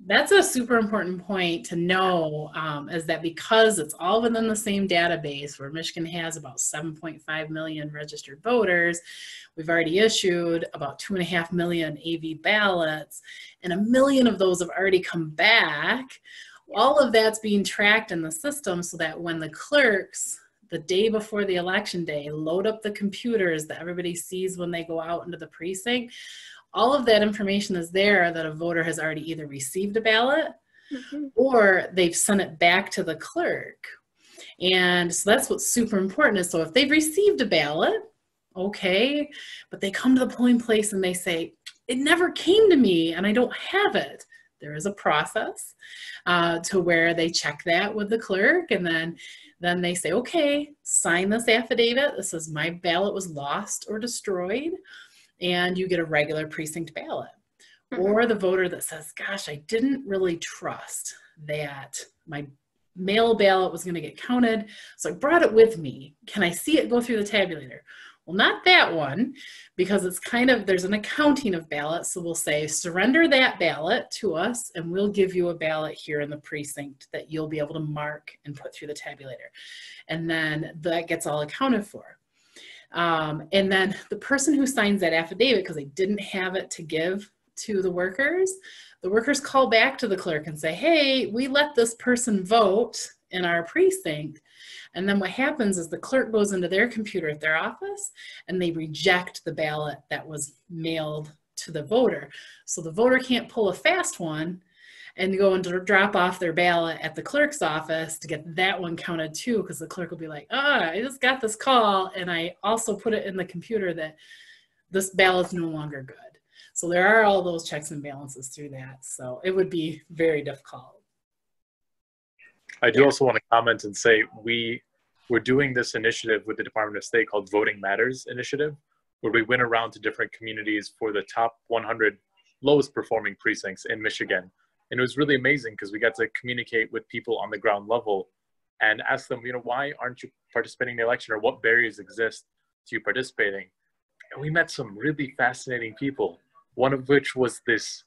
that's a super important point to know, is that because it's all within the same database, where Michigan has about 7.5 million registered voters, we've already issued about 2.5 million AV ballots, and 1 million of those have already come back. All of that's being tracked in the system so that when the clerks, the day before the election day, load up the computers that everybody sees when they go out into the precinct, all of that information is there that a voter has already either received a ballot or they've sent it back to the clerk. And so that's what's super important is, so if they've received a ballot, okay, but they come to the polling place and they say, it never came to me and I don't have it. There is a process to where they check that with the clerk, and then they say, okay, sign this affidavit. This says my ballot was lost or destroyed, and you get a regular precinct ballot. Or the voter that says, gosh, I didn't really trust that my mail ballot was going to get counted, so I brought it with me. Can I see it go through the tabulator? Well, not that one, because it's kind of, there's an accounting of ballots. So we'll say, surrender that ballot to us and we'll give you a ballot here in the precinct that you'll be able to mark and put through the tabulator. And then that gets all accounted for. And then the person who signs that affidavit, because they didn't have it to give to the workers call back to the clerk and say, hey, we let this person vote in our precinct. And then what happens is the clerk goes into their computer at their office and they reject the ballot that was mailed to the voter. So the voter can't pull a fast one and go and drop off their ballot at the clerk's office to get that one counted too, because the clerk will be like, I just got this call and I also put it in the computer that this ballot's no longer good. So there are all those checks and balances through that. So it would be very difficult.
I do also want to comment and say we're doing this initiative with the Department of State called Voting Matters Initiative, where we went around to different communities for the top 100 lowest performing precincts in Michigan. And it was really amazing because we got to communicate with people on the ground level and ask them, why aren't you participating in the election, or what barriers exist to you participating? And we met some really fascinating people, one of which was this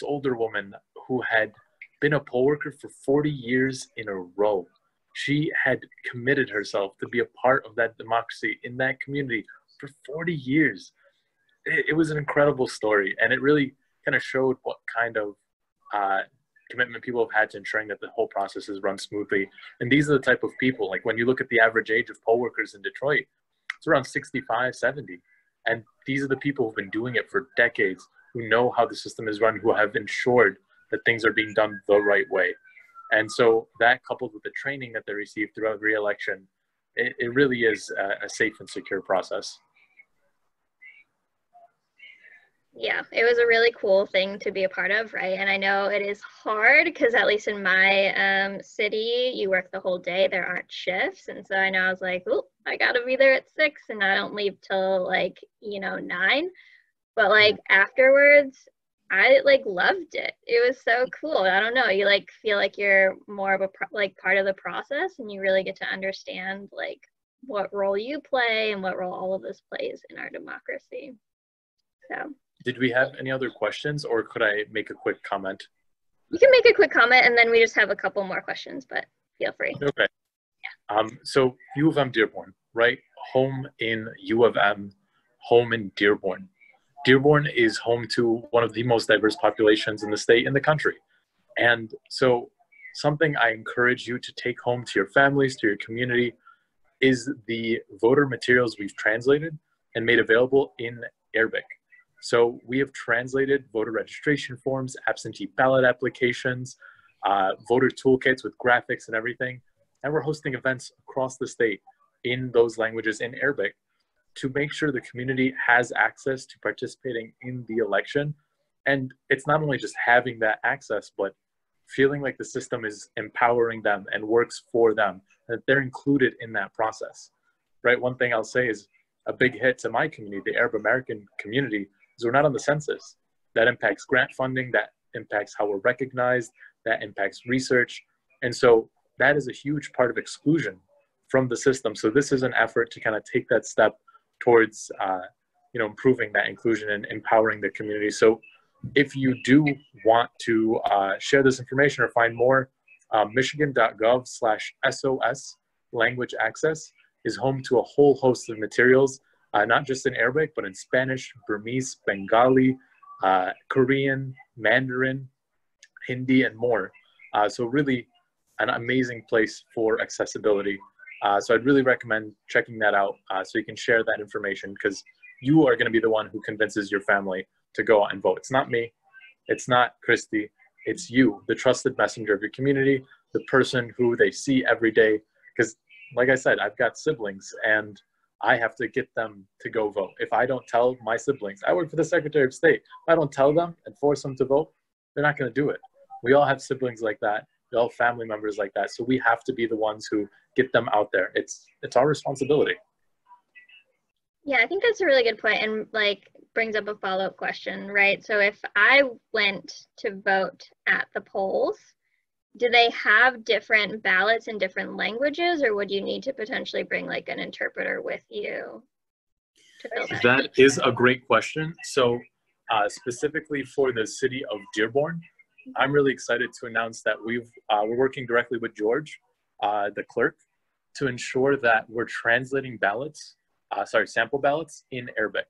older woman who had been a poll worker for 40 years in a row. She had committed herself to be a part of that democracy in that community for 40 years. It was an incredible story, and it really kind of showed what kind of commitment people have had to ensuring that the whole process is run smoothly. And these are the type of people, like when you look at the average age of poll workers in Detroit, it's around 65, 70. And these are the people who've been doing it for decades, who know how the system is run, who have ensured that things are being done the right way. And so that, coupled with the training that they receive throughout the re-election, it really is a safe and secure process.
Yeah, it was a really cool thing to be a part of, right? And I know it is hard because at least in my city, you work the whole day. There aren't shifts. And so I know I was like, oh, I got to be there at 6 and I don't leave till 9. But afterwards, I loved it. It was so cool. I don't know. You feel like you're more of a part of the process, and you really get to understand what role you play and what role all of this plays in our democracy. So.
Did we have any other questions, or could I make a quick comment?
You can make a quick comment, and then we just have a couple more questions, but feel free.
Okay. Yeah. So U of M Dearborn, right? Home in U of M, home in Dearborn. Dearborn is home to one of the most diverse populations in the state and the country. And so something I encourage you to take home to your families, to your community, is the voter materials we've translated and made available in Arabic. So we have translated voter registration forms, absentee ballot applications, voter toolkits with graphics and everything. And we're hosting events across the state in those languages in Arabic to make sure the community has access to participating in the election. And it's not only just having that access, but feeling like the system is empowering them and works for them, that they're included in that process, right? One thing I'll say is a big hit to my community, the Arab American community, is we're not on the census. That impacts grant funding, that impacts how we're recognized, that impacts research. And so that is a huge part of exclusion from the system. So this is an effort to kind of take that step towards improving that inclusion and empowering the community. So if you do want to share this information or find more, michigan.gov/SOS language access is home to a whole host of materials, not just in Arabic, but in Spanish, Burmese, Bengali, Korean, Mandarin, Hindi, and more. So really an amazing place for accessibility. So I'd really recommend checking that out so you can share that information, because you are going to be the one who convinces your family to go out and vote. It's not me. It's not Christy. It's you, the trusted messenger of your community, the person who they see every day. Because like I said, I've got siblings and I have to get them to go vote. If I don't tell my siblings, I work for the Secretary of State. If I don't tell them and force them to vote, they're not going to do it. We all have siblings like that. We all have family members like that. So we have to be the ones who get them out there. It's our responsibility.
Yeah, I think that's a really good point, and brings up a follow-up question, right? So if I went to vote at the polls, do they have different ballots in different languages, or would you need to potentially bring an interpreter with you to fill that?
That is a great question. So specifically for the city of Dearborn, I'm really excited to announce that we're working directly with George, the clerk, to ensure that we're translating sample ballots in Arabic.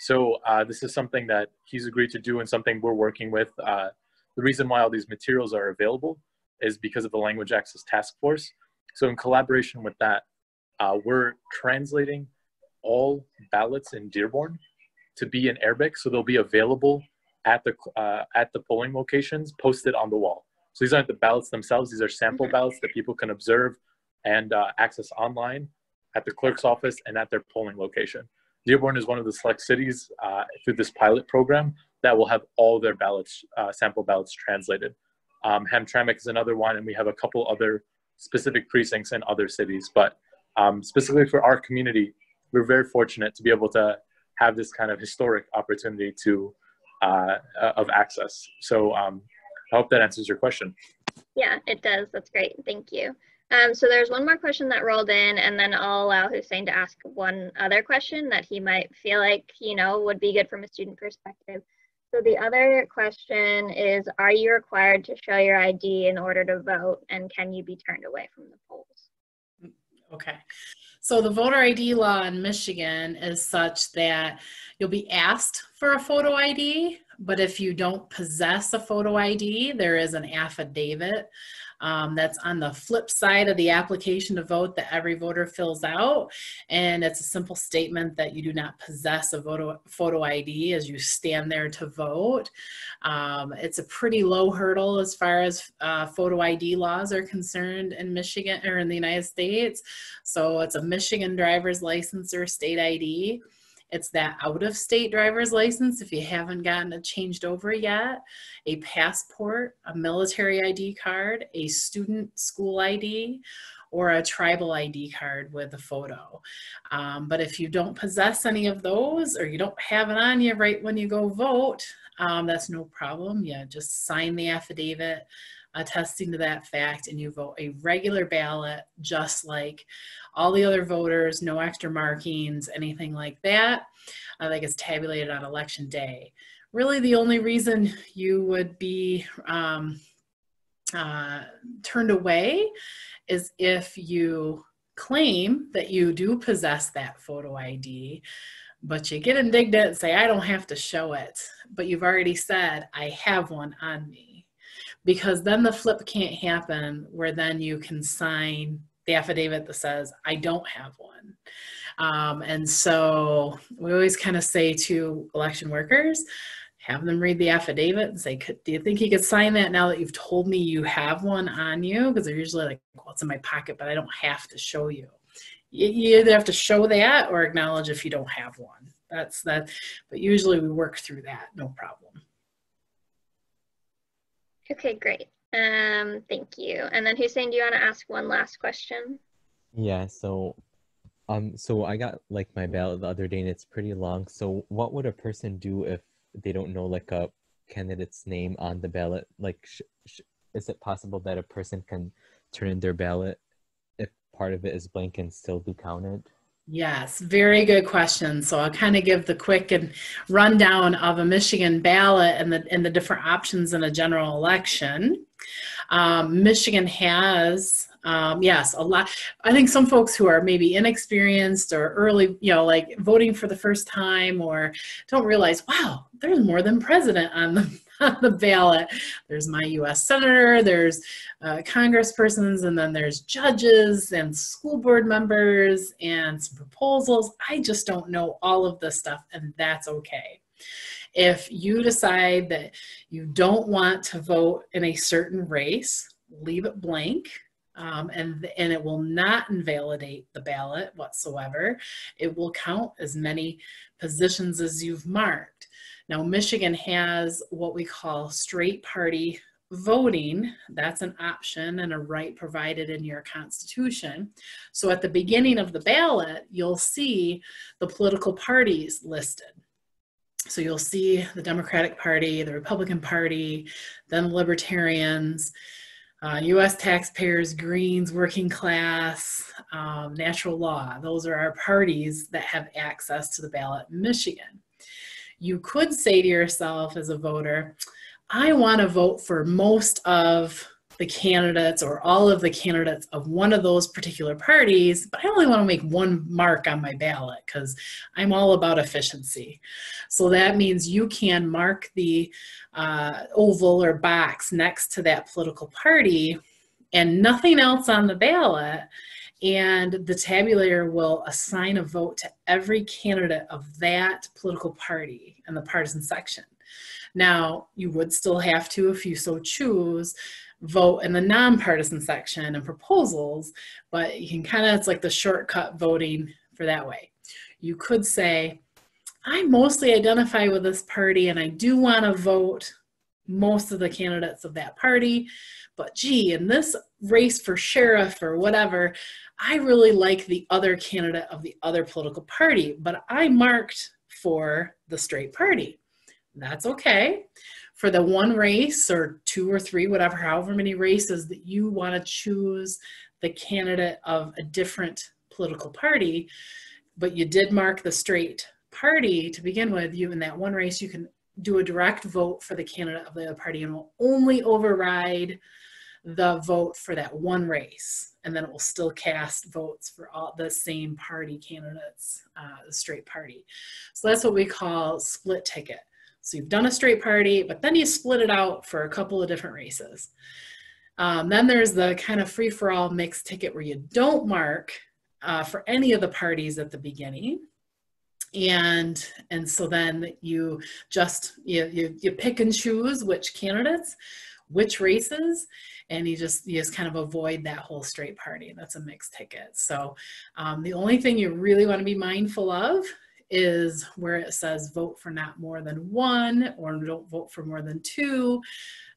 So this is something that he's agreed to do and something we're working with. The reason why all these materials are available is because of the Language Access Task Force. So in collaboration with that, we're translating all ballots in Dearborn to be in Arabic, so they'll be available at the polling locations, posted on the wall. So these aren't the ballots themselves, these are sample ballots that people can observe and access online at the clerk's office and at their polling location. Dearborn is one of the select cities through this pilot program that will have all their ballots, sample ballots translated. Hamtramck is another one, and we have a couple other specific precincts in other cities. But specifically for our community, we're very fortunate to be able to have this kind of historic opportunity to of access. So I hope that answers your question.
Yeah, it does. That's great. Thank you. So there's one more question that rolled in, and then I'll allow Hussein to ask one other question that he might feel like, you know, would be good from a student perspective. So the other question is, are you required to show your ID in order to vote, and can you be turned away from the polls?
Okay. So the voter ID law in Michigan is such that you'll be asked for a photo ID, but if you don't possess a photo ID, there is an affidavit that's on the flip side of the application to vote that every voter fills out. And it's a simple statement that you do not possess a photo ID as you stand there to vote. It's a pretty low hurdle as far as photo ID laws are concerned in Michigan or in the United States. So it's a Michigan driver's license or state ID. It's that out-of-state driver's license if you haven't gotten it changed over yet, a passport, a military ID card, a student school ID, or a tribal ID card with a photo. But if you don't possess any of those, or you don't have it on you right when you go vote, that's no problem. You just sign the affidavit attesting to that fact, and you vote a regular ballot just like all the other voters, no extra markings, anything like that. That gets tabulated on election day. Really, the only reason you would be turned away is if you claim that you do possess that photo ID, but you get indignant and say, I don't have to show it, but you've already said, I have one on me. Because then the flip can't happen where then you can sign the affidavit that says, I don't have one. And so we always kind of say to election workers, have them read the affidavit and say, do you think you could sign that now that you've told me you have one on you? Because they're usually like, well, it's in my pocket, but I don't have to show you. You either have to show that or acknowledge if you don't have one. That's that. But usually we work through that, no problem.
Okay, great. Thank you. And then Hussein, do you want to ask one last question?
Yeah, so I got like my ballot the other day and it's pretty long. So what would a person do if they don't know like a candidate's name on the ballot? Like, is it possible that a person can turn in their ballot if part of it is blank and still be counted?
Yes, very good question. So I'll kind of give the quick and rundown of a Michigan ballot and the different options in a general election. Michigan has, yes, a lot. I think some folks who are maybe inexperienced or early, you know, like voting for the first time or don't realize, wow, there's more than president on the ballot. There's my U.S. Senator, there's congresspersons, and then there's judges and school board members and some proposals. I just don't know all of this stuff, and that's okay. If you decide that you don't want to vote in a certain race, leave it blank. And it will not invalidate the ballot whatsoever. It will count as many positions as you've marked. Now, Michigan has what we call straight party voting. That's an option and a right provided in your Constitution. So at the beginning of the ballot, you'll see the political parties listed. So you'll see the Democratic Party, the Republican Party, then the Libertarians, U.S. taxpayers, Greens, working class, natural law. Those are our parties that have access to the ballot in Michigan. You could say to yourself as a voter, I want to vote for most of the candidates or all of the candidates of one of those particular parties, but I only want to make one mark on my ballot because I'm all about efficiency. So that means you can mark the oval or box next to that political party and nothing else on the ballot, and the tabulator will assign a vote to every candidate of that political party in the partisan section. Now, you would still have to, if you so choose, vote in the nonpartisan section and proposals, but you can kind of, it's like the shortcut voting for that way. You could say, I mostly identify with this party and I do want to vote most of the candidates of that party, but gee, in this race for sheriff or whatever, I really like the other candidate of the other political party, but I marked for the straight party. That's okay. For the one race or two or three, whatever, however many races that you want to choose the candidate of a different political party, but you did mark the straight party to begin with, you in that one race, you can do a direct vote for the candidate of the other party and will only override the vote for that one race. And then it will still cast votes for all the same party candidates, the straight party. So that's what we call split ticket. So you've done a straight party, but then you split it out for a couple of different races. Then there's the kind of free-for-all mixed ticket where you don't mark for any of the parties at the beginning. And so then you just, you pick and choose which candidates, which races, and you just kind of avoid that whole straight party. That's a mixed ticket. So the only thing you really want to be mindful of is where it says vote for not more than one, or don't vote for more than two.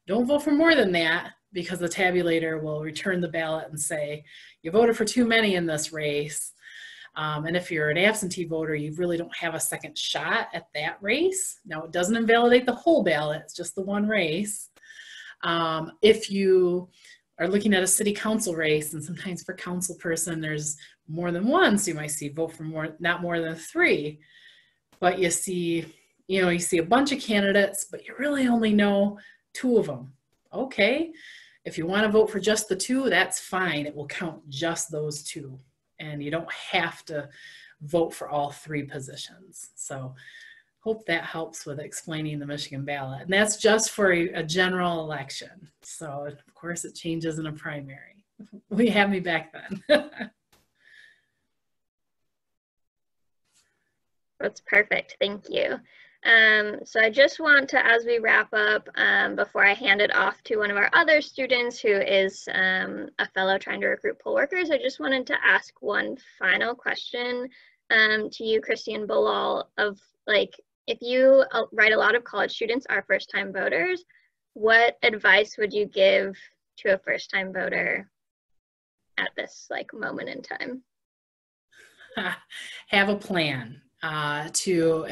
Don't vote for more than that, because the tabulator will return the ballot and say, you voted for too many in this race. And if you're an absentee voter, you really don't have a second shot at that race. Now, it doesn't invalidate the whole ballot, it's just the one race. If you are looking at a city council race, and sometimes for council person, there's more than one, so you might see vote for not more than three, but you see a bunch of candidates, but you really only know two of them. Okay, if you want to vote for just the two, that's fine. It will count just those two, and you don't have to vote for all three positions. So hope that helps with explaining the Michigan ballot. And that's just for a general election. So of course it changes in a primary. We had me back then.
That's perfect, thank you. So I just want to, as we wrap up, before I hand it off to one of our other students who is a fellow trying to recruit poll workers, I just wanted to ask one final question to you, Christy and Bilal, of like, if you, right, a lot of college students are first-time voters, what advice would you give to a first-time voter at this like moment in time?
Have a plan. And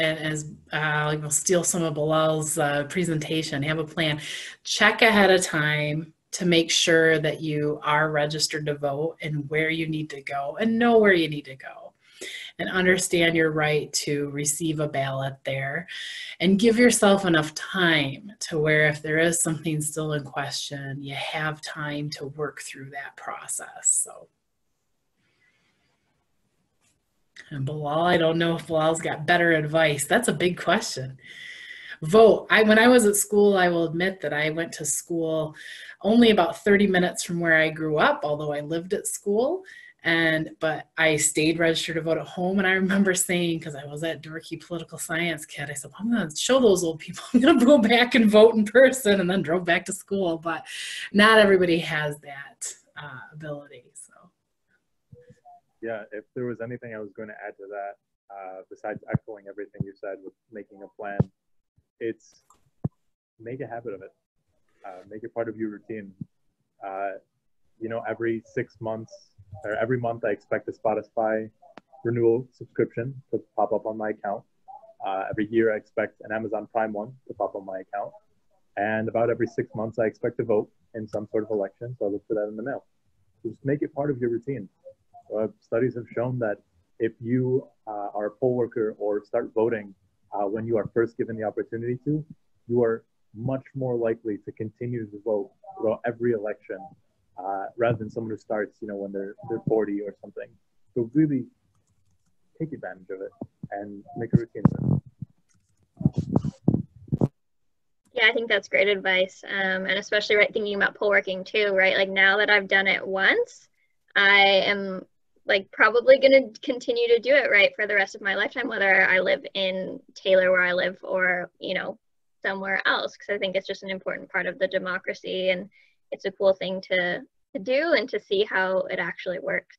as we'll steal some of Bilal's presentation, have a plan. Check ahead of time to make sure that you are registered to vote and where you need to go, and know where you need to go, and understand your right to receive a ballot there, and give yourself enough time to where if there is something still in question, you have time to work through that process. So. And Bilal, I don't know if Bilal's got better advice. That's a big question. Vote. When I was at school, I will admit that I went to school only about 30 minutes from where I grew up, although I lived at school. But I stayed registered to vote at home. And I remember saying, because I was that dorky political science kid, I said, well, I'm going to show those old people. I'm going to go back and vote in person, and then drove back to school. But not everybody has that ability.
Yeah, if there was anything I was going to add to that, besides echoing everything you said with making a plan, it's make a habit of it. Make it part of your routine. Every 6 months or every month, I expect a Spotify renewal subscription to pop up on my account. Every year, I expect an Amazon Prime one to pop on my account. And about every 6 months, I expect to vote in some sort of election. So I look for that in the mail. So just make it part of your routine. Studies have shown that if you are a poll worker or start voting when you are first given the opportunity to, you are much more likely to continue to vote throughout every election rather than someone who starts, when they're 40 or something. So really take advantage of it and make a routine of it.
Yeah, I think that's great advice. And especially thinking about poll working too, right? Like now that I've done it once, I am probably going to continue to do it right for the rest of my lifetime, whether I live in Taylor where I live or, somewhere else, because I think it's just an important part of the democracy, and it's a cool thing to do and to see how it actually works.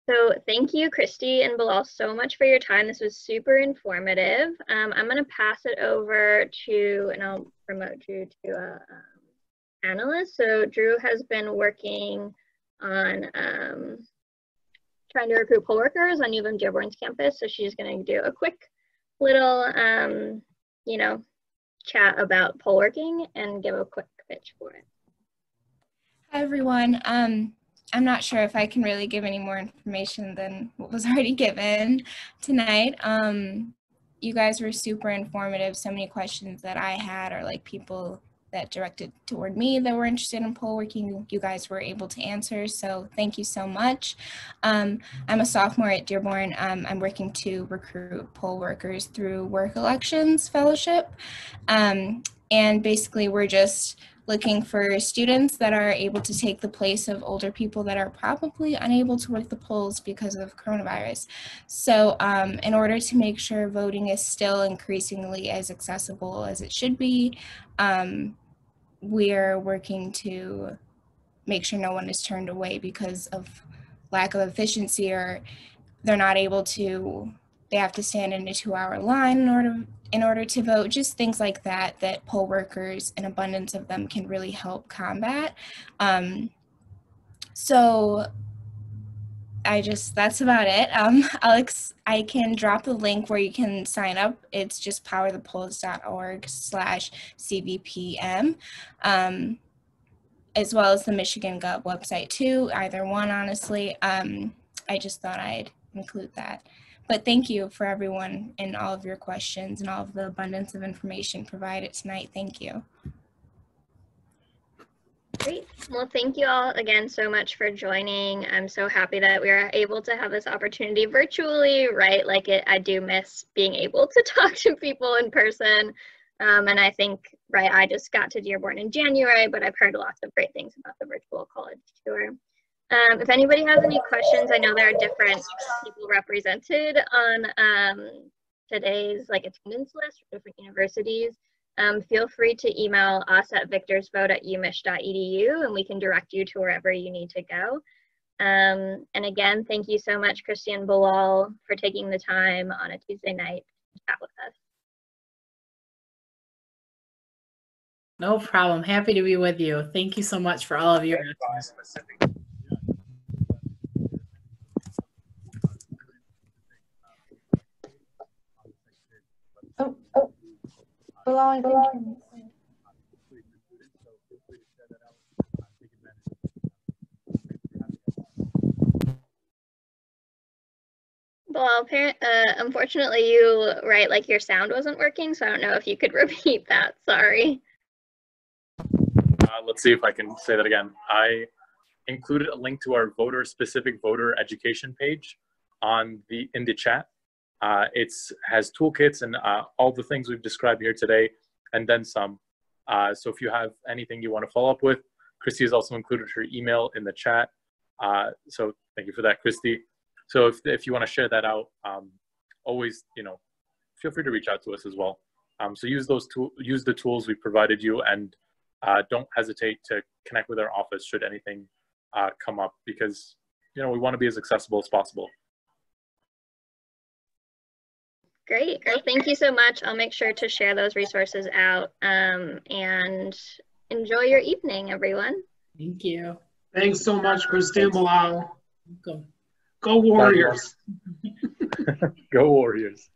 So thank you, Christy and Bilal, so much for your time. This was super informative. I'm going to pass it over to, and I'll promote Drew to analyst. So Drew has been working on trying to recruit poll workers on U of M Dearborn's campus. So she's going to do a quick little, you know, chat about poll working and give a quick pitch for it.
Hi, everyone. I'm not sure if I can really give any more information than what was already given tonight. You guys were super informative. So many questions that I had are like people that directed toward me that were interested in poll working, you guys were able to answer. So thank you so much. I'm a sophomore at Dearborn. I'm working to recruit poll workers through Work Elections Fellowship. And basically we're just looking for students that are able to take the place of older people that are probably unable to work the polls because of coronavirus. So in order to make sure voting is still increasingly as accessible as it should be, we're working to make sure no one is turned away because of lack of efficiency, or they're not able to, they have to stand in a 2-hour line in order to vote, just things like that, that poll workers, an abundance of them, can really help combat. So that's about it. Alex, I can drop the link where you can sign up. It's just powerthepolls.org/CVPM, as well as the Michigan Gov website too, either one, honestly. I just thought I'd include that. But thank you for everyone and all of your questions and all of the abundance of information provided tonight. Thank you.
Great. Well, thank you all again so much for joining. I'm so happy that we are able to have this opportunity virtually, right? Like I do miss being able to talk to people in person. And I think, right, I just got to Dearborn in January, but I've heard lots of great things about the virtual college tour. If anybody has any questions, I know there are different people represented on today's attendance list for different universities. Feel free to email us at victorsvote@umich.edu and we can direct you to wherever you need to go. And again, thank you so much, Christy and Bilal, for taking the time on a Tuesday night to chat with us.
No problem. Happy to be with you. Thank you so much for all of your answers.
Bilal, I think
Bilal, unfortunately your sound wasn't working, so I don't know if you could repeat that. Sorry.
Let's see if I can say that again. I included a link to our specific voter education page in the chat. It has toolkits and all the things we've described here today, and then some. So if you have anything you want to follow up with, Christy has also included her email in the chat. So thank you for that, Christy. So if you want to share that out, always, feel free to reach out to us as well. So use the tools we provided you, and don't hesitate to connect with our office should anything come up, because we want to be as accessible as possible.
Great. Well, thank you so much. I'll make sure to share those resources out, and enjoy your evening, everyone.
Thank you.
Thanks so much, Christy and Bilal.
Welcome.
Go Warriors.
Go Warriors.